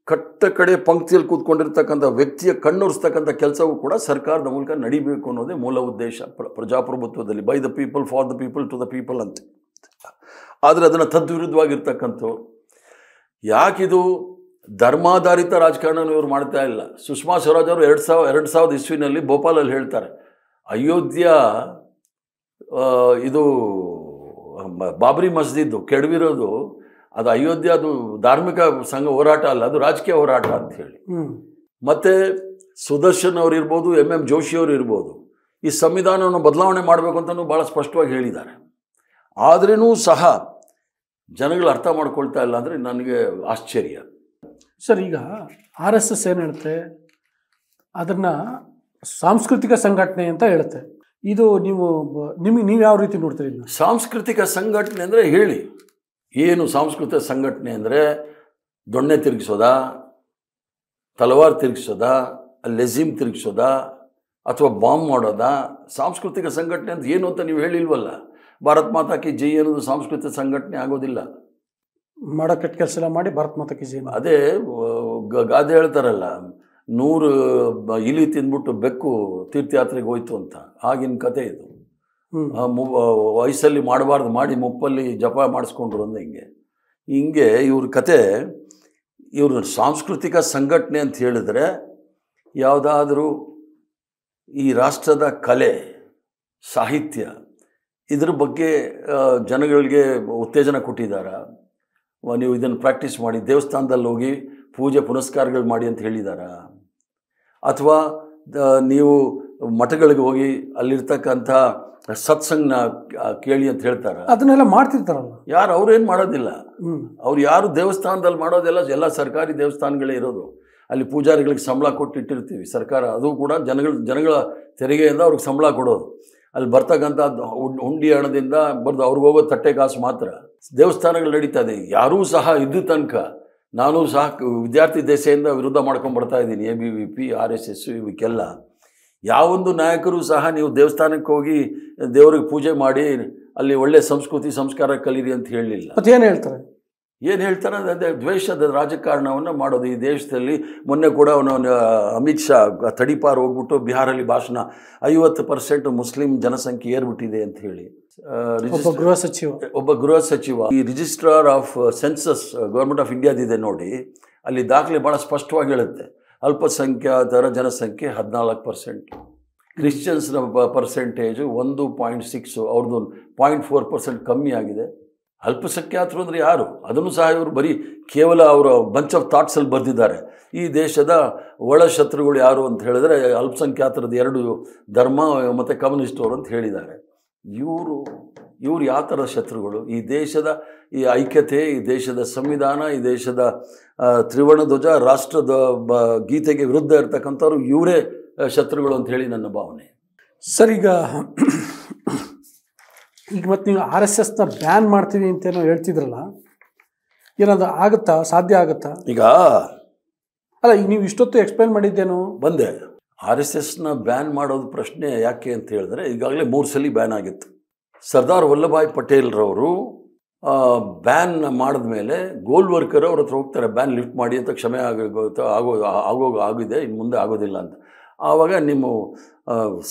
A: ಕಟ್ಟಕಡೆ ಪಂಕ್ತಿಯಲ್ಲಿ ಕೂತ್ಕೊಂಡಿರ್ತಕ್ಕಂಥ ವ್ಯಕ್ತಿಯ ಕಣ್ಣುರಿಸ್ತಕ್ಕಂಥ ಕೆಲಸವೂ ಕೂಡ ಸರ್ಕಾರದ ಮೂಲಕ ನಡಿಬೇಕು ಅನ್ನೋದೇ ಮೂಲ ಉದ್ದೇಶ ಪ್ರಜಾಪ್ರಭುತ್ವದಲ್ಲಿ. By the people, for the people, to the people ಅಂತ. ಆದರೆ ಅದನ್ನು ತದ್ವಿರುದ್ಧವಾಗಿರ್ತಕ್ಕಂಥವ್ರು. ಯಾಕಿದು ಧರ್ಮಾಧಾರಿತ ರಾಜಕಾರಣ ಇವರು ಮಾಡ್ತಾ ಇಲ್ಲ. ಸುಷ್ಮಾ ಸ್ವರಾಜ್ ಅವರು 2000 ಇಸ್ವಿನಲ್ಲಿ ಭೋಪಾಲಲ್ಲಿ ಹೇಳ್ತಾರೆ, ಅಯೋಧ್ಯ ಇದು ಬಾಬರಿ ಮಸ್ಜಿದ್ದು ಕೆಡವಿರೋದು, ಅದು ಅಯೋಧ್ಯ, ಅದು ಧಾರ್ಮಿಕ ಹೋರಾಟ ಅಲ್ಲ, ಅದು ರಾಜಕೀಯ ಹೋರಾಟ ಅಂತ ಹೇಳಿ. ಮತ್ತು ಸುದರ್ಶನ್ ಅವರು ಇರ್ಬೋದು, MM ಜೋಶಿ ಅವರು ಇರ್ಬೋದು, ಈ ಸಂವಿಧಾನವನ್ನು ಬದಲಾವಣೆ ಮಾಡಬೇಕು ಅಂತಲೂ ಭಾಳ ಸ್ಪಷ್ಟವಾಗಿ ಹೇಳಿದ್ದಾರೆ. ಆದ್ರೂ ಸಹ ಜನಗಳು ಅರ್ಥ ಮಾಡ್ಕೊಳ್ತಾ ಇಲ್ಲ ಅಂದರೆ ನನಗೆ ಆಶ್ಚರ್ಯ.
B: ಸರ್, ಈಗ RSS ಏನು ಹೇಳುತ್ತೆ, ಅದನ್ನು ಸಾಂಸ್ಕೃತಿಕ ಸಂಘಟನೆ ಅಂತ ಹೇಳುತ್ತೆ. ಇದು ನೀವು ಯಾವ ರೀತಿ ನೋಡ್ತೀರಿ?
A: ಸಾಂಸ್ಕೃತಿಕ ಸಂಘಟನೆ ಅಂದರೆ ಹೇಳಿ, ಏನು ಸಾಂಸ್ಕೃತಿಕ ಸಂಘಟನೆ ಅಂದರೆ? ದೊಣ್ಣೆ ತಿರುಗಿಸೋದಾ, ತಲವಾರು ತಿರುಗಿಸೋದಾ, ಲೆಜಿಮ್ ತಿರುಗಿಸೋದಾ, ಅಥವಾ ಬಾಂಬ್ ಮಾಡೋದಾ? ಸಾಂಸ್ಕೃತಿಕ ಸಂಘಟನೆ ಅಂತ ಏನು ಅಂತ ನೀವು ಹೇಳಿಲ್ವಲ್ಲ. ಭಾರತ್ ಮಾತಾ ಕಿ ಜೈ ಅನ್ನೋದು ಸಾಂಸ್ಕೃತಿಕ ಸಂಘಟನೆ ಆಗೋದಿಲ್ಲ.
B: ಮಾಡೋ ಕೆಟ್ಟ ಕೆಲಸ ಎಲ್ಲ ಮಾಡಿ ಭಾರತ್ ಮಾತಾ ಕಿ ಜೈ.
A: ಅದೇ ಗಾದೆ ಹೇಳ್ತಾರಲ್ಲ, 100 ಇಲಿ ತಿಂದ್ಬಿಟ್ಟು ಬೆಕ್ಕು ತೀರ್ಥಯಾತ್ರೆಗೆ ಹೋಯ್ತು ಅಂತ. ಆಗಿನ ಕತೆ ಇದು. ವಯಸ್ಸಲ್ಲಿ ಮಾಡಬಾರ್ದು ಮಾಡಿ ಮುಪ್ಪಲ್ಲಿ ಜಪ ಮಾಡಿಸ್ಕೊಂಡ್ರು ಅಂದ ಹಿಂಗೆ ಇವ್ರ ಕತೆ. ಇವರು ಸಾಂಸ್ಕೃತಿಕ ಸಂಘಟನೆ ಅಂತ ಹೇಳಿದ್ರೆ ಯಾವುದಾದ್ರೂ ಈ ರಾಷ್ಟ್ರದ ಕಲೆ, ಸಾಹಿತ್ಯ ಇದ್ರ ಬಗ್ಗೆ ಜನಗಳಿಗೆ ಉತ್ತೇಜನ ಕೊಟ್ಟಿದ್ದಾರಾ? ನೀವು ಇದನ್ನು ಪ್ರಾಕ್ಟೀಸ್ ಮಾಡಿ, ದೇವಸ್ಥಾನದಲ್ಲಿ ಹೋಗಿ ಪೂಜೆ ಪುನಸ್ಕಾರಗಳು ಮಾಡಿ ಅಂತ ಹೇಳಿದಾರಾ? ಅಥವಾ ನೀವು ಮಠಗಳಿಗೆ ಹೋಗಿ ಅಲ್ಲಿರ್ತಕ್ಕಂಥ ಸತ್ಸಂಗ್ನ ಕೇಳಿ ಅಂತ ಹೇಳ್ತಾರ?
B: ಅದನ್ನೆಲ್ಲ ಮಾಡ್ತಿರ್ತಾರಲ್ಲ
A: ಯಾರು? ಅವ್ರೇನು ಮಾಡೋದಿಲ್ಲ. ಅವ್ರು ಯಾರು ದೇವಸ್ಥಾನದಲ್ಲಿ ಮಾಡೋದೆಲ್ಲ ಎಲ್ಲ ಸರ್ಕಾರಿ ದೇವಸ್ಥಾನಗಳೇ ಇರೋದು. ಅಲ್ಲಿ ಪೂಜಾರಿಗಳಿಗೆ ಸಂಬಳ ಕೊಟ್ಟು ಇಟ್ಟಿರ್ತೀವಿ ಸರ್ಕಾರ, ಅದು ಕೂಡ ಜನಗಳ ತೆರಿಗೆಯಿಂದ ಅವ್ರಿಗೆ ಸಂಬಳ ಕೊಡೋದು. ಅಲ್ಲಿ ಬರ್ತಕ್ಕಂಥ ಹುಂಡಿ ಹಣದಿಂದ ಬರ್ದು ಅವ್ರಿಗೆ ಹೋಗೋ ತಟ್ಟೆ ಕಾಸು ಮಾತ್ರ. ದೇವಸ್ಥಾನಗಳು ನಡೀತಾ ಇದೆ. ಯಾರೂ ಸಹ ಇದ್ದು ತನಕ ನಾನು ಸಹ ವಿದ್ಯಾರ್ಥಿ ದೆಸೆಯಿಂದ ವಿರುದ್ಧ ಮಾಡ್ಕೊಂಡು ಬರ್ತಾ ಇದ್ದೀನಿ. ABVP RSS ಇವಕ್ಕೆಲ್ಲ ಯಾವೊಂದು ನಾಯಕರು ಸಹ ನೀವು ದೇವಸ್ಥಾನಕ್ಕೆ ಹೋಗಿ ದೇವ್ರಿಗೆ ಪೂಜೆ ಮಾಡಿ ಅಲ್ಲಿ ಒಳ್ಳೆ ಸಂಸ್ಕೃತಿ ಸಂಸ್ಕಾರ ಕಲೀರಿ ಅಂತ ಹೇಳಲಿಲ್ಲ.
B: ಮತ್ತೇನು ಹೇಳ್ತಾರೆ?
A: ಏನು ಹೇಳ್ತಾರೆ? ಅದೇ ದ್ವೇಷದ ರಾಜಕಾರಣವನ್ನು ಮಾಡೋದು ಈ ದೇಶದಲ್ಲಿ. ಮೊನ್ನೆ ಕೂಡ ಅವನು ಅಮಿತ್ ಶಾ ತಡಿಪಾರ್ ಹೋಗ್ಬಿಟ್ಟು ಬಿಹಾರಲ್ಲಿ ಭಾಷಣ, 50% ಮುಸ್ಲಿಂ ಜನಸಂಖ್ಯೆ ಏರ್ಬಿಟ್ಟಿದೆ ಅಂತ ಹೇಳಿ. ಒಬ್ಬ ಗೃಹ ಸಚಿವ ಈ registrar of census government of ಇಂಡಿಯಾದಿದೆ ನೋಡಿ, ಅಲ್ಲಿ ದಾಖಲೆ ಭಾಳ ಸ್ಪಷ್ಟವಾಗಿ ಹೇಳುತ್ತೆ. ಅಲ್ಪಸಂಖ್ಯಾತರ ಜನಸಂಖ್ಯೆ 14%, ಕ್ರಿಶ್ಚಿಯನ್ಸ್ನ ಪರ್ಸೆಂಟೇಜು 1.6, ಅವ್ರದ್ದು 0.4% ಕಮ್ಮಿ ಆಗಿದೆ. ಅಲ್ಪಸಂಖ್ಯಾತರು ಅಂದರೆ ಯಾರು? ಅದನ್ನು ಸಹ ಇವರು ಬರೀ ಕೇವಲ ಅವರ ಬಂಚ್ ಆಫ್ ಥಾಟ್ಸಲ್ಲಿ ಬರೆದಿದ್ದಾರೆ. ಈ ದೇಶದ ಒಳ ಶತ್ರುಗಳು ಯಾರು ಅಂತ ಹೇಳಿದ್ರೆ ಅಲ್ಪಸಂಖ್ಯಾತರದ್ದು 2 ಧರ್ಮ ಮತ್ತು ಕಮ್ಯುನಿಸ್ಟವರು ಅಂತ ಹೇಳಿದ್ದಾರೆ. ಇವರು ಯಾವ ಥರದ ಶತ್ರುಗಳು? ಈ ದೇಶದ ಈ ಐಕ್ಯತೆ, ಈ ದೇಶದ ಸಂವಿಧಾನ, ಈ ದೇಶದ ತ್ರಿವರ್ಣ ಧ್ವಜ, ರಾಷ್ಟ್ರದ ಗೀತೆಗೆ ವಿರುದ್ಧ ಇರ್ತಕ್ಕಂಥವ್ರು ಇವರೇ ಶತ್ರುಗಳು ಅಂತ ಹೇಳಿ ನನ್ನ ಭಾವನೆ.
B: ಸರ್, ಈಗ ಮತ್ತು ನೀವು RSSನ ಬ್ಯಾನ್ ಮಾಡ್ತೀವಿ ಅಂತೇನೋ ಹೇಳ್ತಿದ್ರಲ್ಲ, ಏನಾದ್ರು ಆಗುತ್ತಾ? ಸಾಧ್ಯ ಆಗುತ್ತಾ?
A: ಈಗ
B: ಈಗ ನೀವು ಇಷ್ಟೊತ್ತು ಎಕ್ಸ್ಪ್ಲೇನ್ ಮಾಡಿದ್ದೇನು
A: ಬಂದೆ. RSSನ ಬ್ಯಾನ್ ಮಾಡೋದು ಪ್ರಶ್ನೆ ಯಾಕೆ ಅಂತ ಹೇಳಿದ್ರೆ, ಈಗಾಗಲೇ 3 ಸಲ ಬ್ಯಾನ್ ಆಗಿತ್ತು. ಸರ್ದಾರ್ ವಲ್ಲಭಾಯ್ ಪಟೇಲ್ರವರು ಬ್ಯಾನ್ ಮಾಡಿದ ಮೇಲೆ ಗೋಲ್ವರ್ಕರ್ ಅವ್ರ ಹತ್ರ ಹೋಗ್ತಾರೆ, ಬ್ಯಾನ್ ಲಿಫ್ಟ್ ಮಾಡಿ ಅಂತ, ಕ್ಷಮೆ ಆಗಿದೆ, ಇನ್ನು ಮುಂದೆ ಆಗೋದಿಲ್ಲ ಅಂತ. ಆವಾಗ ನಿಮ್ಮ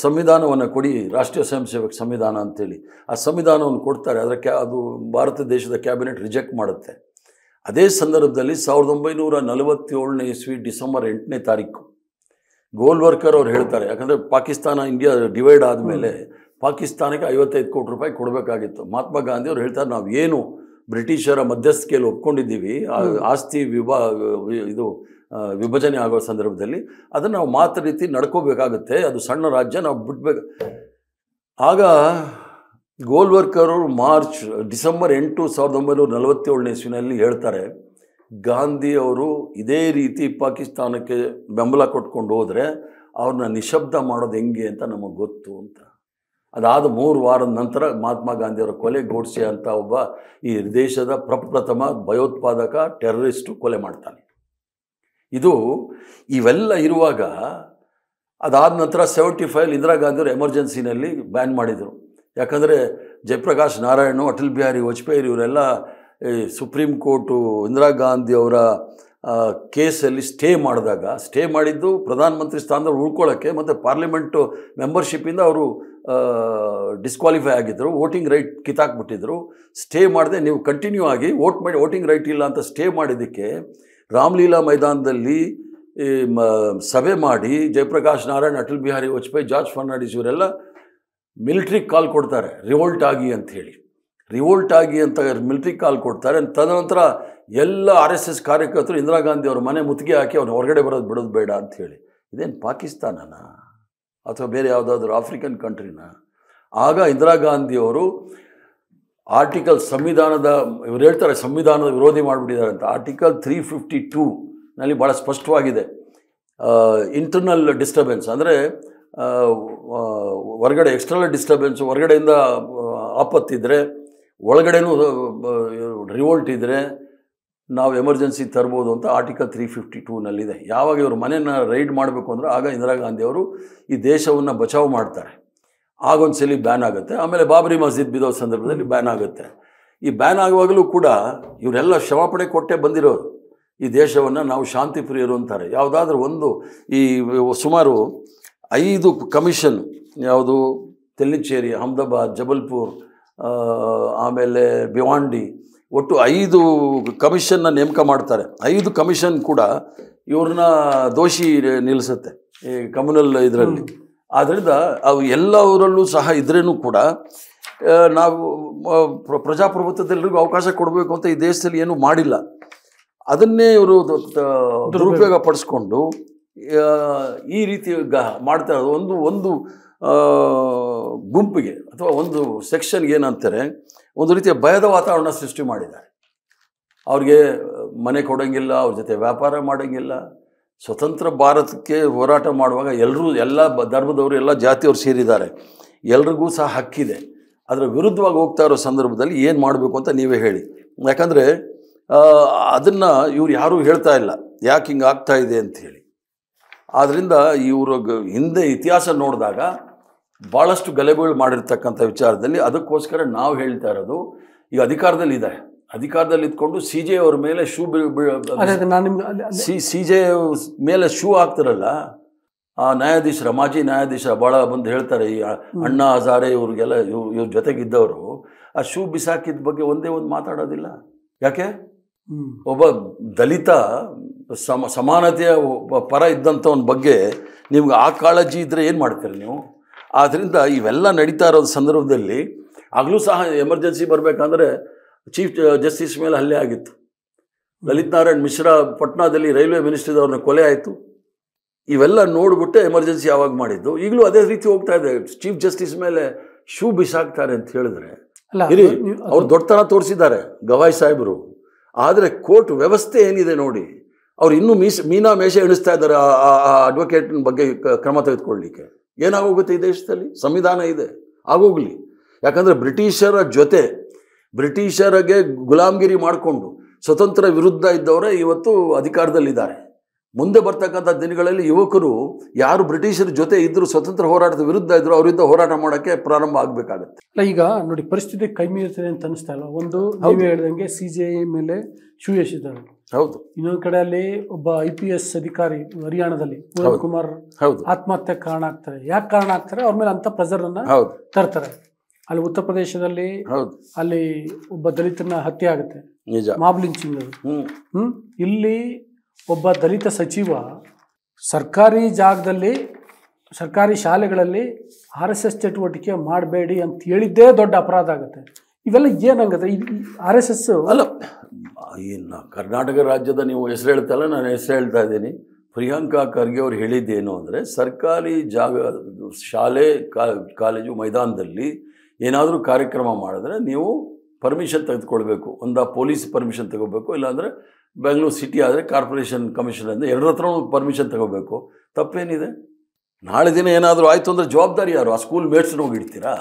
A: ಸಂವಿಧಾನವನ್ನು ಕೊಡಿ, ರಾಷ್ಟ್ರೀಯ ಸ್ವಯಂ ಸೇವಕ ಸಂವಿಧಾನ ಅಂತೇಳಿ ಆ ಸಂವಿಧಾನವನ್ನು ಕೊಡ್ತಾರೆ. ಅದು ಭಾರತ ದೇಶದ ಕ್ಯಾಬಿನೆಟ್ ರಿಜೆಕ್ಟ್ ಮಾಡುತ್ತೆ. ಅದೇ ಸಂದರ್ಭದಲ್ಲಿ 1947ನೇ ಇಸ್ವಿ ಡಿಸೆಂಬರ್ 8ನೇ ತಾರೀಕು ಗೋಲ್ವರ್ಕರ್ ಅವ್ರು ಹೇಳ್ತಾರೆ, ಯಾಕಂದರೆ ಪಾಕಿಸ್ತಾನ ಇಂಡಿಯಾ ಡಿವೈಡ್ ಆದಮೇಲೆ ಪಾಕಿಸ್ತಾನಕ್ಕೆ 55 ಕೋಟಿ ರೂಪಾಯಿ ಕೊಡಬೇಕಾಗಿತ್ತು. ಮಹಾತ್ಮ ಗಾಂಧಿ ಅವ್ರು ಹೇಳ್ತಾರೆ, ನಾವು ಏನು ಬ್ರಿಟಿಷರ ಮಧ್ಯಸ್ಥಿಕೆಯಲ್ಲಿ ಒಪ್ಕೊಂಡಿದ್ದೀವಿ, ಆಸ್ತಿ ವಿಭಜನೆ ಆಗೋ ಸಂದರ್ಭದಲ್ಲಿ ಅದನ್ನು ನಾವು ಮಾತ್ರ ರೀತಿ ನಡ್ಕೋಬೇಕಾಗುತ್ತೆ, ಅದು ಸಣ್ಣ ರಾಜ್ಯ, ನಾವು ಬಿಡ್ಬೇಕು. ಆಗ ಗೋಲ್ವರ್ಕರ್ ಅವರು ಡಿಸೆಂಬರ್ 8, 1947ನೇ ಇಸ್ವಿನಲ್ಲಿ ಹೇಳ್ತಾರೆ, ಗಾಂಧಿ ಅವರು ಇದೇ ರೀತಿ ಪಾಕಿಸ್ತಾನಕ್ಕೆ ಬೆಂಬಲ ಕೊಟ್ಕೊಂಡು ಹೋದರೆ ಅವ್ರನ್ನ ನಿಶಬ್ದ ಮಾಡೋದು ಹೆಂಗೆ ಅಂತ ನಮಗೆ ಗೊತ್ತು ಅಂತ. ಅದಾದ 3 ವಾರದ ನಂತರ ಮಹಾತ್ಮ ಗಾಂಧಿಯವರ ಕೊಲೆ ಗೋಡ್ಸೆ ಅಂತ ಒಬ್ಬ ಈ ದೇಶದ ಪ್ರಪ್ರಥಮ ಭಯೋತ್ಪಾದಕ ಟೆರರಿಸ್ಟು ಕೊಲೆ ಮಾಡ್ತಾನೆ. ಇವೆಲ್ಲ ಇರುವಾಗ ಅದಾದ ನಂತರ 75 ಇಂದಿರಾ ಗಾಂಧಿಯವರು ಎಮರ್ಜೆನ್ಸಿನಲ್ಲಿ ಬ್ಯಾನ್ ಮಾಡಿದರು. ಯಾಕಂದರೆ ಜಯಪ್ರಕಾಶ್ ನಾರಾಯಣ್, ಅಟಲ್ ಬಿಹಾರಿ ವಾಜಪೇಯಿ ಇವರೆಲ್ಲ ಸುಪ್ರೀಂ ಕೋರ್ಟು ಇಂದಿರಾ ಗಾಂಧಿಯವರ ಕೇಸಲ್ಲಿ ಸ್ಟೇ ಮಾಡಿದ್ದು ಪ್ರಧಾನಮಂತ್ರಿ ಸ್ಥಾನದಲ್ಲಿ ಉಳ್ಕೊಳ್ಳೋಕ್ಕೆ, ಮತ್ತು ಪಾರ್ಲಿಮೆಂಟು ಮೆಂಬರ್ಶಿಪ್ಪಿಂದ ಅವರು ಡಿಸ್ಕ್ವಾಲಿಫೈ ಆಗಿದ್ದರು, ವೋಟಿಂಗ್ ರೈಟ್ ಕಿತ್ತಾಕ್ಬಿಟ್ಟಿದ್ರು. ಸ್ಟೇ ಮಾಡದೆ ನೀವು ಕಂಟಿನ್ಯೂ ಆಗಿ ವೋಟಿಂಗ್ ರೈಟ್ ಇಲ್ಲ ಅಂತ ಸ್ಟೇ ಮಾಡಿದ್ದಕ್ಕೆ ರಾಮಲೀಲಾ ಮೈದಾನದಲ್ಲಿ ಸಭೆ ಮಾಡಿ ಜಯಪ್ರಕಾಶ್ ನಾರಾಯಣ್, ಅಟಲ್ ಬಿಹಾರಿ ವಾಜಪೇಯಿ, ಜಾರ್ಜ್ ಫರ್ನಾಂಡಿಸ್ ಇವರೆಲ್ಲ ಮಿಲಿಟ್ರಿಗೆ ಕಾಲ್ ಕೊಡ್ತಾರೆ, ರಿವೋಲ್ಟ್ ಆಗಿ ಅಂಥೇಳಿ. ರಿವೋಲ್ಟ್ ಆಗಿ ಅಂತ ಮಿಲಿಟ್ರಿಗೆ ಕಾಲ್ ಕೊಡ್ತಾರೆ. ತದನಂತರ ಎಲ್ಲ RSS ಕಾರ್ಯಕರ್ತರು ಇಂದಿರಾ ಗಾಂಧಿ ಅವ್ರ ಮನೆ ಮುತ್ತಿಗೆ ಹಾಕಿ ಅವ್ನು ಹೊರಗಡೆ ಬಿಡೋದು ಬೇಡ ಅಂಥೇಳಿ. ಇದೇನು ಪಾಕಿಸ್ತಾನನ ಅಥವಾ ಬೇರೆ ಯಾವುದಾದ್ರೂ ಆಫ್ರಿಕನ್ ಕಂಟ್ರಿನ? ಆಗ ಇಂದಿರಾ ಗಾಂಧಿಯವರು ಇವ್ರು ಹೇಳ್ತಾರೆ ಸಂವಿಧಾನದ ವಿರೋಧಿ ಮಾಡಿಬಿಟ್ಟಿದ್ದಾರೆ ಅಂತ. ಆರ್ಟಿಕಲ್ 352ನಲ್ಲಿ ಭಾಳ ಸ್ಪಷ್ಟವಾಗಿದೆ, ಇಂಟರ್ನಲ್ ಡಿಸ್ಟರ್ಬೆನ್ಸ್ ಅಂದರೆ ಹೊರಗಡೆ ಎಕ್ಸ್ಟರ್ನಲ್ ಡಿಸ್ಟರ್ಬೆನ್ಸು, ಹೊರಗಡೆಯಿಂದ ಆಪತ್ತಿದ್ದರೆ, ಒಳಗಡೆನೂ ರಿವೋಲ್ಟ್ ಇದ್ದರೆ ನಾವು ಎಮರ್ಜೆನ್ಸಿ ತರ್ಬೋದು ಅಂತ ಆರ್ಟಿಕಲ್ 352ನಲ್ಲಿದೆ. ಯಾವಾಗ ಇವರು ಮನೆಯನ್ನು ರೈಡ್ ಮಾಡಬೇಕು ಅಂದರೆ ಆಗ ಇಂದಿರಾ ಗಾಂಧಿಯವರು ಈ ದೇಶವನ್ನು ಬಚಾವ್ ಮಾಡ್ತಾರೆ. ಆಗೊಂದ್ಸಲಿ ಬ್ಯಾನ್ ಆಗುತ್ತೆ. ಆಮೇಲೆ ಬಾಬರಿ ಮಸ್ಜಿದ್ ಬಿದ್ದೋ ಸಂದರ್ಭದಲ್ಲಿ ಬ್ಯಾನ್ ಆಗುತ್ತೆ. ಈ ಬ್ಯಾನ್ ಆಗುವಾಗಲೂ ಕೂಡ ಇವರೆಲ್ಲ ಕ್ಷಮಾಪಣೆ ಕೊಟ್ಟೇ ಬಂದಿರೋರು. ಈ ದೇಶವನ್ನು ನಾವು ಶಾಂತಿ ಪ್ರಿಯರು ಅಂತಾರೆ. ಯಾವುದಾದ್ರೂ ಒಂದು ಈ ಸುಮಾರು 5 ಕಮಿಷನ್, ಯಾವುದು ತೆಲ್ಲಿಚೇರಿ, ಅಹಮದಾಬಾದ್, ಜಬಲ್ಪುರ್, ಆಮೇಲೆ ಭಿವಾಂಡಿ, ಒಟ್ಟು 5 ಕಮಿಷನ್ನ ನೇಮಕ ಮಾಡ್ತಾರೆ. 5 ಕಮಿಷನ್ ಕೂಡ ಇವ್ರನ್ನ ದೋಷಿ ನಿಲ್ಲಿಸುತ್ತೆ ಈ ಕಮ್ಯುನಲ್ ಇದರಲ್ಲಿ. ಆದ್ದರಿಂದ ಅವು ಎಲ್ಲವರಲ್ಲೂ ಸಹ ಇದ್ರೇನೂ ಕೂಡ ನಾವು ಪ್ರಜಾಪ್ರಭುತ್ವದೆಲ್ಲರಿಗೂ ಅವಕಾಶ ಕೊಡಬೇಕು ಅಂತ ಈ ದೇಶದಲ್ಲಿ ಏನೂ ಮಾಡಿಲ್ಲ. ಅದನ್ನೇ ಇವರು ದುರುಪಯೋಗ ಪಡಿಸ್ಕೊಂಡು ಈ ರೀತಿ ಮಾಡ್ತಾ ಇರೋದು. ಒಂದು ಗುಂಪಿಗೆ ಅಥವಾ ಒಂದು ಸೆಕ್ಷನ್ಗೆ ಏನಂತಾರೆ, ಒಂದು ರೀತಿಯ ಭಯದ ವಾತಾವರಣ ಸೃಷ್ಟಿ ಮಾಡಿದ್ದಾರೆ. ಅವ್ರಿಗೆ ಮನೆ ಕೊಡೋಂಗಿಲ್ಲ, ಅವ್ರ ಜೊತೆ ವ್ಯಾಪಾರ ಮಾಡೋಂಗಿಲ್ಲ. ಸ್ವತಂತ್ರ ಭಾರತಕ್ಕೆ ಹೋರಾಟ ಮಾಡುವಾಗ ಎಲ್ಲರೂ, ಎಲ್ಲ ಧರ್ಮದವರು, ಎಲ್ಲ ಜಾತಿಯವರು ಸೇರಿದ್ದಾರೆ, ಎಲ್ರಿಗೂ ಸಹ ಹಕ್ಕಿದೆ. ಅದರ ವಿರುದ್ಧವಾಗಿ ಹೋಗ್ತಾ ಇರೋ ಸಂದರ್ಭದಲ್ಲಿ ಏನು ಮಾಡಬೇಕು ಅಂತ ನೀವೇ ಹೇಳಿ. ಯಾಕಂದರೆ ಅದನ್ನು ಇವ್ರು ಯಾರೂ ಹೇಳ್ತಾ ಇಲ್ಲ ಯಾಕೆ ಹಿಂಗೆ ಆಗ್ತಾ ಇದೆ ಅಂಥೇಳಿ. ಆದ್ದರಿಂದ ಇವರು ಹಿಂದೆ ಇತಿಹಾಸ ನೋಡಿದಾಗ ಭಾಳಷ್ಟು ಗಲಭೆಗಳು ಮಾಡಿರ್ತಕ್ಕಂಥ ವಿಚಾರದಲ್ಲಿ ಅದಕ್ಕೋಸ್ಕರ ನಾವು ಹೇಳ್ತಾ ಇರೋದು, ಈಗ ಅಧಿಕಾರದಲ್ಲಿ ಇದ್ಕೊಂಡು ಸಿ ಜೆ ಅವ್ರ ಮೇಲೆ ಸಿ ಜೆ ಮೇಲೆ ಶೂ ಹಾಕ್ತಾರಲ್ಲ ಆ ನ್ಯಾಯಾಧೀಶರ, ಮಾಜಿ ನ್ಯಾಯಾಧೀಶರ ಭಾಳ ಬಂದು ಹೇಳ್ತಾರೆ, ಈ ಅಣ್ಣಾ ಹಜಾರೆ ಇವ್ರಿಗೆಲ್ಲ ಇವ್ರ ಜೊತೆಗಿದ್ದವರು ಆ ಶೂ ಬಿಸಾಕಿದ ಬಗ್ಗೆ ಒಂದೇ ಒಂದು ಮಾತಾಡೋದಿಲ್ಲ. ಯಾಕೆ? ಒಬ್ಬ ದಲಿತ ಸಮಾನತೆಯ ಪರ ಇದ್ದಂಥವನ ಬಗ್ಗೆ ನಿಮ್ಗೆ ಆ ಕಾಳಜಿ ಇದ್ದರೆ ಏನು ಮಾಡ್ತೀರಿ ನೀವು? ಆದ್ದರಿಂದ ಇವೆಲ್ಲ ನಡೀತಾ ಇರೋ ಸಂದರ್ಭದಲ್ಲಿ ಆಗಲೂ ಸಹ ಎಮರ್ಜೆನ್ಸಿ ಬರಬೇಕಂದ್ರೆ ಚೀಫ್ ಜಸ್ಟಿಸ್ ಮೇಲೆ ಹಲ್ಲೆ ಆಗಿತ್ತು. ಲಲಿತ್ ನಾರಾಯಣ್ ಮಿಶ್ರಾ ಪಟ್ನಾದಲ್ಲಿ ರೈಲ್ವೆ ಮಿನಿಸ್ಟ್ರಿದವ್ರನ್ನ ಕೊಲೆ ಆಯಿತು. ಇವೆಲ್ಲ ನೋಡ್ಬಿಟ್ಟೆ ಎಮರ್ಜೆನ್ಸಿ ಯಾವಾಗ ಮಾಡಿದ್ದು. ಈಗಲೂ ಅದೇ ರೀತಿ ಹೋಗ್ತಾ ಇದೆ. ಚೀಫ್ ಜಸ್ಟಿಸ್ ಮೇಲೆ ಶೂ ಬಿಸಾಕ್ತಾರೆ ಅಂತ ಹೇಳಿದ್ರೆ ಅವ್ರು ದೊಡ್ಡತನ ತೋರಿಸಿದ್ದಾರೆ ಗವಾಯ್ ಸಾಹೇಬರು. ಆದರೆ ಕೋರ್ಟ್ ವ್ಯವಸ್ಥೆ ಏನಿದೆ ನೋಡಿ, ಅವ್ರು ಇನ್ನೂ ಮೀನಾ ಮೇಷ ಎಣಿಸ್ತಾ ಇದ್ದಾರೆ ಆ ಅಡ್ವೊಕೇಟ್ನ ಬಗ್ಗೆ ಕ್ರಮ ತೆಗೆದುಕೊಳ್ಳಲಿಕ್ಕೆ. ಏನಾಗೋಗುತ್ತೆ ಈ ದೇಶದಲ್ಲಿ? ಸಂವಿಧಾನ ಇದೆ, ಆಗೋಗ್ಲಿ. ಯಾಕಂದರೆ ಬ್ರಿಟಿಷರಿಗೆ ಗುಲಾಮ್ಗಿರಿ ಮಾಡಿಕೊಂಡು ಸ್ವತಂತ್ರ ವಿರುದ್ಧ ಇದ್ದವರೇ ಇವತ್ತು ಅಧಿಕಾರದಲ್ಲಿದ್ದಾರೆ. ಮುಂದೆ ಬರ್ತಕ್ಕಂಥ ದಿನಗಳಲ್ಲಿ ಯುವಕರು ಯಾರು ಬ್ರಿಟಿಷರ ಜೊತೆ ಇದ್ದರು, ಸ್ವತಂತ್ರ ಹೋರಾಟದ ವಿರುದ್ಧ ಇದ್ದರು, ಅವರಿಂದ ಹೋರಾಟ ಮಾಡೋಕ್ಕೆ ಪ್ರಾರಂಭ ಆಗಬೇಕಾಗತ್ತೆ.
B: ಅಲ್ಲ, ಈಗ ನೋಡಿ ಪರಿಸ್ಥಿತಿ ಕೈ ಮೀರ್ತದೆ ಅಂತ ಅನಿಸ್ತಾ ಇಲ್ಲ. ಒಂದು ನೀವೇ ಹೇಳ್ದಂಗೆ CJI ಮೇಲೆ ಶೂ ಎಸೆದಿದ್ದಾರೆ.
A: ಹೌದು.
B: ಇನ್ನೊಂದು ಕಡೆ ಅಲ್ಲಿ ಒಬ್ಬ IPS ಅಧಿಕಾರಿ ಹರಿಯಾಣದಲ್ಲಿ ಪೂರನ್ ಕುಮಾರ್ ಆತ್ಮಹತ್ಯೆ ಕಾರಣ ಆಗ್ತಾರೆ. ಯಾಕೆ ಕಾರಣ ಆಗ್ತಾರೆ? ಅವ್ರ ಮೇಲೆ ಅಂತ ಪ್ರೆಸರ್ ಅನ್ನ ತರ್ತಾರೆ. ಅಲ್ಲಿ ಉತ್ತರ ಪ್ರದೇಶದಲ್ಲಿ ಅಲ್ಲಿ ಒಬ್ಬ ದಲಿತನ ಹತ್ಯೆ ಆಗುತ್ತೆ, ಮಾಬ್ ಲಿಂಚಿಂಗ್ ಅದು. ಇಲ್ಲಿ ಒಬ್ಬ ದಲಿತ ಸಚಿವ ಸರ್ಕಾರಿ ಜಾಗದಲ್ಲಿ, ಸರ್ಕಾರಿ ಶಾಲೆಗಳಲ್ಲಿ RSS ಚಟುವಟಿಕೆ ಮಾಡಬೇಡಿ ಅಂತ ಹೇಳಿದ್ದೇ ದೊಡ್ಡ ಅಪರಾಧ ಆಗುತ್ತೆ. ಇವೆಲ್ಲ ಏನಾಗುತ್ತೆ? RSS
A: ಅಲ್ಲ, ಇನ್ನು ಕರ್ನಾಟಕ ರಾಜ್ಯದ ನೀವು ಹೆಸರು ಹೇಳ್ತಲ್ಲ, ನಾನು ಹೆಸರು ಹೇಳ್ತಾ ಇದ್ದೀನಿ. ಪ್ರಿಯಾಂಕಾ ಖರ್ಗೆ ಅವ್ರು ಹೇಳಿದ್ದೇನು ಅಂದರೆ, ಸರ್ಕಾರಿ ಜಾಗ, ಶಾಲೆ, ಕಾಲೇಜು ಮೈದಾನದಲ್ಲಿ ಏನಾದರೂ ಕಾರ್ಯಕ್ರಮ ಮಾಡಿದ್ರೆ ನೀವು ಪರ್ಮಿಷನ್ ತೆಗೆದುಕೊಳ್ಬೇಕು. ಒಂದು ಪೊಲೀಸ್ ಪರ್ಮಿಷನ್ ತಗೋಬೇಕು, ಇಲ್ಲಾಂದರೆ ಬೆಂಗಳೂರು ಸಿಟಿ ಆದರೆ ಕಾರ್ಪೊರೇಷನ್ ಕಮಿಷನರಿಂದ ಎರಡರ ಹತ್ರ ಪರ್ಮಿಷನ್ ತಗೋಬೇಕು. ತಪ್ಪೇನಿದೆ? ನಾಳೆ ದಿನ ಏನಾದರೂ ಆಯಿತು ಅಂದರೆ ಜವಾಬ್ದಾರಿ ಯಾರು? ಆ ಸ್ಕೂಲ್ ಮೇಟ್ಸ್ನ ಹೋಗಿ ಇಡ್ತೀರಾ?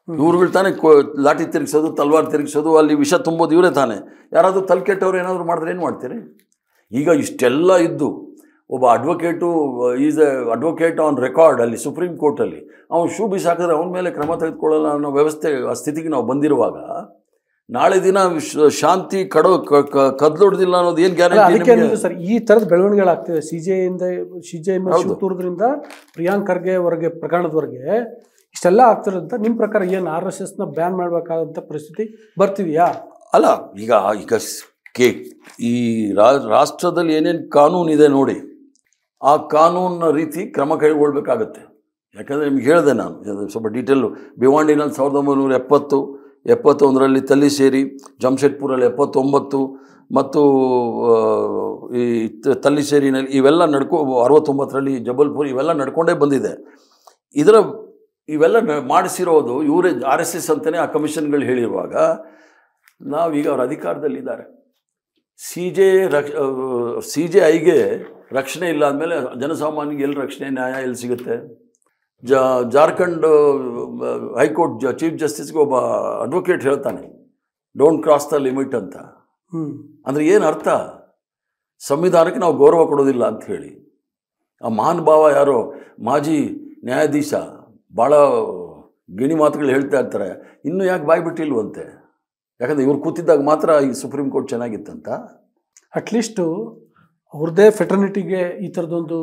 A: ಇವ್ರುಗಳು ತಾನೇ ಲಾಠಿ ತಿರುಗಿಸೋದು, ತಲ್ವಾರ್ ತಿರುಗಿಸೋದು, ಅಲ್ಲಿ ವಿಷ ತುಂಬೋದು ಇವರೇ ತಾನೇ. ಯಾರಾದರೂ ತಲೆ ಕೆಟ್ಟವ್ರು ಏನಾದರೂ ಮಾಡಿದ್ರೆ ಏನು ಮಾಡ್ತೀರಿ? ಈಗ ಇಷ್ಟೆಲ್ಲ ಇದ್ದು ಒಬ್ಬ is A advocate on record ಅಲ್ಲಿ ಸುಪ್ರೀಂ ಕೋರ್ಟಲ್ಲಿ, ಅವನು ಶೂ ಬಿಸಾಕಿದ್ರೆ ಅವನ ಮೇಲೆ ಕ್ರಮ ತೆಗೆದುಕೊಳ್ಳಲ್ಲ ಅನ್ನೋ ವ್ಯವಸ್ಥೆ, ಆ ಸ್ಥಿತಿಗೆ ನಾವು ಬಂದಿರುವಾಗ ನಾಳೆ ದಿನ ಶಾಂತಿ ಕದ್ಲೊಡ್ದಿಲ್ಲ ಅನ್ನೋದು ಏನು ಗ್ಯಾರಂಟಿ
B: ಸರ್? ಈ ಥರದ ಬೆಳವಣಿಗೆಗಳಾಗ್ತಿದೆ. CJI ಮೇಲೆ ತೋರೋದ್ರಿಂದ ಪ್ರಿಯಾಂಕ್ ಖರ್ಗೆ ಅವರಿಗೆ ಪ್ರಕರಣದವರೆಗೆ ಇಷ್ಟೆಲ್ಲ ಆಗ್ತಿರೋದಂತ ನಿಮ್ಮ ಪ್ರಕಾರ ಏನು RSSನ ಬ್ಯಾನ್ ಮಾಡಬೇಕಾದಂಥ ಪರಿಸ್ಥಿತಿ ಬರ್ತಿದೆಯಾ?
A: ಅಲ್ಲ, ಈಗ ಈ ರಾಷ್ಟ್ರದಲ್ಲಿ ಏನೇನು ಕಾನೂನು ಇದೆ ನೋಡಿ, ಆ ಕಾನೂನಿನ ರೀತಿ ಕ್ರಮ ಕೈಗೊಳ್ಬೇಕಾಗತ್ತೆ. ಯಾಕಂದರೆ ನಿಮ್ಗೆ ಹೇಳಿದೆ ನಾನು ಸ್ವಲ್ಪ ಡೀಟೇಲು. ಭಿವಾಂಡಿನಲ್ಲಿ 1971ರಲ್ಲಿ ತಲ್ಲಿಸೇರಿ, ಜಮ್ಶೆಡ್ಪುರಲ್ಲಿ 79 ಮತ್ತು ಈ ತಲ್ಲಿಸೇರಿನಲ್ಲಿ ಇವೆಲ್ಲ 69ರಲ್ಲಿ ಜಬಲ್ಪುರ್, ಇವೆಲ್ಲ ನಡ್ಕೊಂಡೇ ಬಂದಿದೆ. ಇವೆಲ್ಲ ಮಾಡಿಸಿರೋದು ಇವರೇ, RSS ಅಂತಲೇ ಆ ಕಮಿಷನ್ಗಳು ಹೇಳಿರುವಾಗ ನಾವೀಗ ಅವ್ರ ಅಧಿಕಾರದಲ್ಲಿದ್ದಾರೆ. CJIಗೆ ರಕ್ಷಣೆ ಇಲ್ಲ ಅಂದಮೇಲೆ ಜನಸಾಮಾನ್ಯರಿಗೆ ಎಲ್ಲಿ ರಕ್ಷಣೆ, ನ್ಯಾಯ ಎಲ್ಲಿ ಸಿಗುತ್ತೆ? ಜಾರ್ಖಂಡ್ ಹೈಕೋರ್ಟ್ ಚೀಫ್ ಜಸ್ಟಿಸ್ಗೆ ಒಬ್ಬ ಅಡ್ವೊಕೇಟ್ ಹೇಳ್ತಾನೆ, ಡೋಂಟ್ ಕ್ರಾಸ್ ದ ಲಿಮಿಟ್ ಅಂತ. ಅಂದರೆ ಏನು ಅರ್ಥ? ಸಂವಿಧಾನಕ್ಕೆ ನಾವು ಗೌರವ ಕೊಡೋದಿಲ್ಲ ಅಂತ ಹೇಳಿ. ಆ ಮಹಾನ್ ಭಾವ ಯಾರೋ ಮಾಜಿ ನ್ಯಾಯಾಧೀಶ ಭಾಳ ಗಿಣಿ ಮಾತುಗಳು ಹೇಳ್ತಾ ಇರ್ತಾರೆ. ಇನ್ನೂ ಯಾಕೆ ಬಾಯ್ಬಿಟ್ಟಿಲ್ವಂತೆ? ಯಾಕಂದರೆ ಇವ್ರು ಕೂತಿದ್ದಾಗ ಮಾತ್ರ ಈ ಸುಪ್ರೀಂ ಕೋರ್ಟ್ ಚೆನ್ನಾಗಿತ್ತಂತ.
B: ಅಟ್ಲೀಸ್ಟು ಅವ್ರದ್ದೇ ಫೆಟರ್ನಿಟಿಗೆ ಈ ಥರದೊಂದು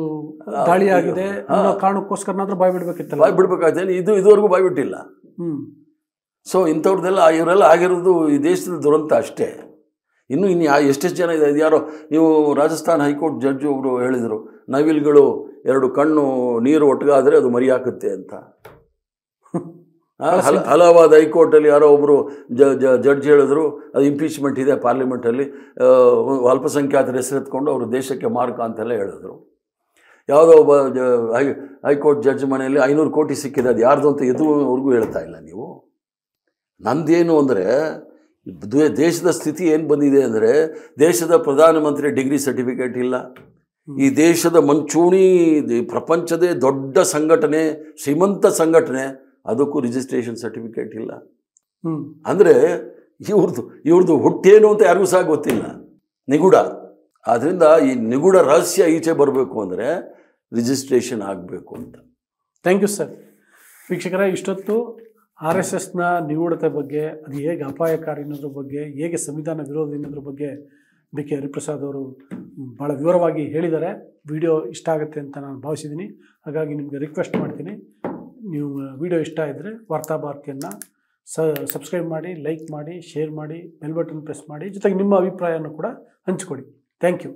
B: ದಾಳಿ ಆಗಿದೆ ಅನ್ನೋ ಕಾರಣಕ್ಕೋಸ್ಕರನಾದ್ರೂ ಬಾಯ್ಬಿಡ್ಬೇಕಿತ್ತಲ್ಲ.
A: ಬಾಯ್ಬಿಡ್ಬೇಕಾಗ್ತೇನೆ, ಇದುವರೆಗೂ ಬಾಯ್ಬಿಟ್ಟಿಲ್ಲ. ಸೊ ಇಂಥವ್ರದ್ದೆಲ್ಲ ಇವರೆಲ್ಲ ಆಗಿರೋದು ಈ ದೇಶದ ದುರಂತ ಅಷ್ಟೇ. ಇನ್ನು ಎಷ್ಟೆಷ್ಟು ಜನ ಇದೆ. ಯಾರೋ ನೀವು ರಾಜಸ್ಥಾನ್ ಹೈಕೋರ್ಟ್ ಜಡ್ಜ್ ಒಬ್ಬರು ಹೇಳಿದರು, ನವಿಲ್ಗಳು 2 ಕಣ್ಣು ನೀರು ಒಟ್ಟಿಗಾದರೆ ಅದು ಮರಿ ಹಾಕುತ್ತೆ ಅಂತ. ಅಲಹಾಬಾದ್ ಹೈಕೋರ್ಟಲ್ಲಿ ಯಾರೋ ಒಬ್ಬರು ಜಡ್ಜ್ ಹೇಳಿದ್ರು, ಅದು ಇಂಪೀಚ್ಮೆಂಟ್ ಇದೆ ಪಾರ್ಲಿಮೆಂಟಲ್ಲಿ, ಅಲ್ಪಸಂಖ್ಯಾತರ ಹೆಸರೆತ್ಕೊಂಡು ಅವರು ದೇಶಕ್ಕೆ ಮಾರ್ಗ ಅಂತೆಲ್ಲ ಹೇಳಿದ್ರು. ಯಾವುದೋ ಒಬ್ಬ ಹೈಕೋರ್ಟ್ ಜಡ್ಜ್ ಮನೆಯಲ್ಲಿ 500 ಕೋಟಿ ಸಿಕ್ಕಿದೆ, ಅದು ಯಾರ್ದು ಅಂತ ಎದುವರೆಗೂ ಹೇಳ್ತಾ ಇಲ್ಲ ನೀವು. ನಂದೇನು ಅಂದರೆ ದೇಶದ ಸ್ಥಿತಿ ಏನು ಬಂದಿದೆ ಅಂದರೆ, ದೇಶದ ಪ್ರಧಾನಮಂತ್ರಿ ಡಿಗ್ರಿ ಸರ್ಟಿಫಿಕೇಟ್ ಇಲ್ಲ. ಈ ದೇಶದ ಮುಂಚೂಣಿ ಪ್ರಪಂಚದೇ ದೊಡ್ಡ ಸಂಘಟನೆ, ಶ್ರೀಮಂತ ಸಂಘಟನೆ, ಅದಕ್ಕೂ ರಿಜಿಸ್ಟ್ರೇಷನ್ ಸರ್ಟಿಫಿಕೇಟ್ ಇಲ್ಲ. ಅಂದರೆ ಇವ್ರದ್ದು ಹುಟ್ಟೇನು ಅಂತ ಯಾರಿಗೂ ಸಹ ಗೊತ್ತಿಲ್ಲ, ನಿಗೂಢ. ಆದ್ದರಿಂದ ಈ ನಿಗೂಢ ರಹಸ್ಯ ಈಚೆ ಬರಬೇಕು ಅಂದರೆ ರಿಜಿಸ್ಟ್ರೇಷನ್ ಆಗಬೇಕು ಅಂತ.
B: Thank you sir. ವೀಕ್ಷಕರೇ, ಇಷ್ಟೊತ್ತು RSSನ ನಿಗೂಢತೆ ಬಗ್ಗೆ, ಅದು ಹೇಗೆ ಅಪಾಯಕಾರಿ ಅನ್ನೋದ್ರ ಬಗ್ಗೆ, ಹೇಗೆ ಸಂವಿಧಾನ ವಿರೋಧಿ ಅನ್ನೋದ್ರ ಬಗ್ಗೆ BK ಹರಿಪ್ರಸಾದ್ ಅವರು ಭಾಳ ವಿವರವಾಗಿ ಹೇಳಿದ್ದಾರೆ. ವಿಡಿಯೋ ಇಷ್ಟ ಆಗುತ್ತೆ ಅಂತ ನಾನು ಭಾವಿಸಿದ್ದೀನಿ. ಹಾಗಾಗಿ ನಿಮಗೆ ರಿಕ್ವೆಸ್ಟ್ ಮಾಡ್ತೀನಿ, ನೀವು ವಿಡಿಯೋ ಇಷ್ಟ ಇದ್ದರೆ ವಾರ್ತಾಭಾರತಿಯನ್ನು ಸಬ್ಸ್ಕ್ರೈಬ್ ಮಾಡಿ, ಲೈಕ್ ಮಾಡಿ, ಶೇರ್ ಮಾಡಿ, ಬೆಲ್ ಬಟನ್ ಪ್ರೆಸ್ ಮಾಡಿ, ಜೊತೆಗೆ ನಿಮ್ಮ ಅಭಿಪ್ರಾಯವನ್ನು ಕೂಡ ಹಂಚಿಕೊಡಿ. Thank you.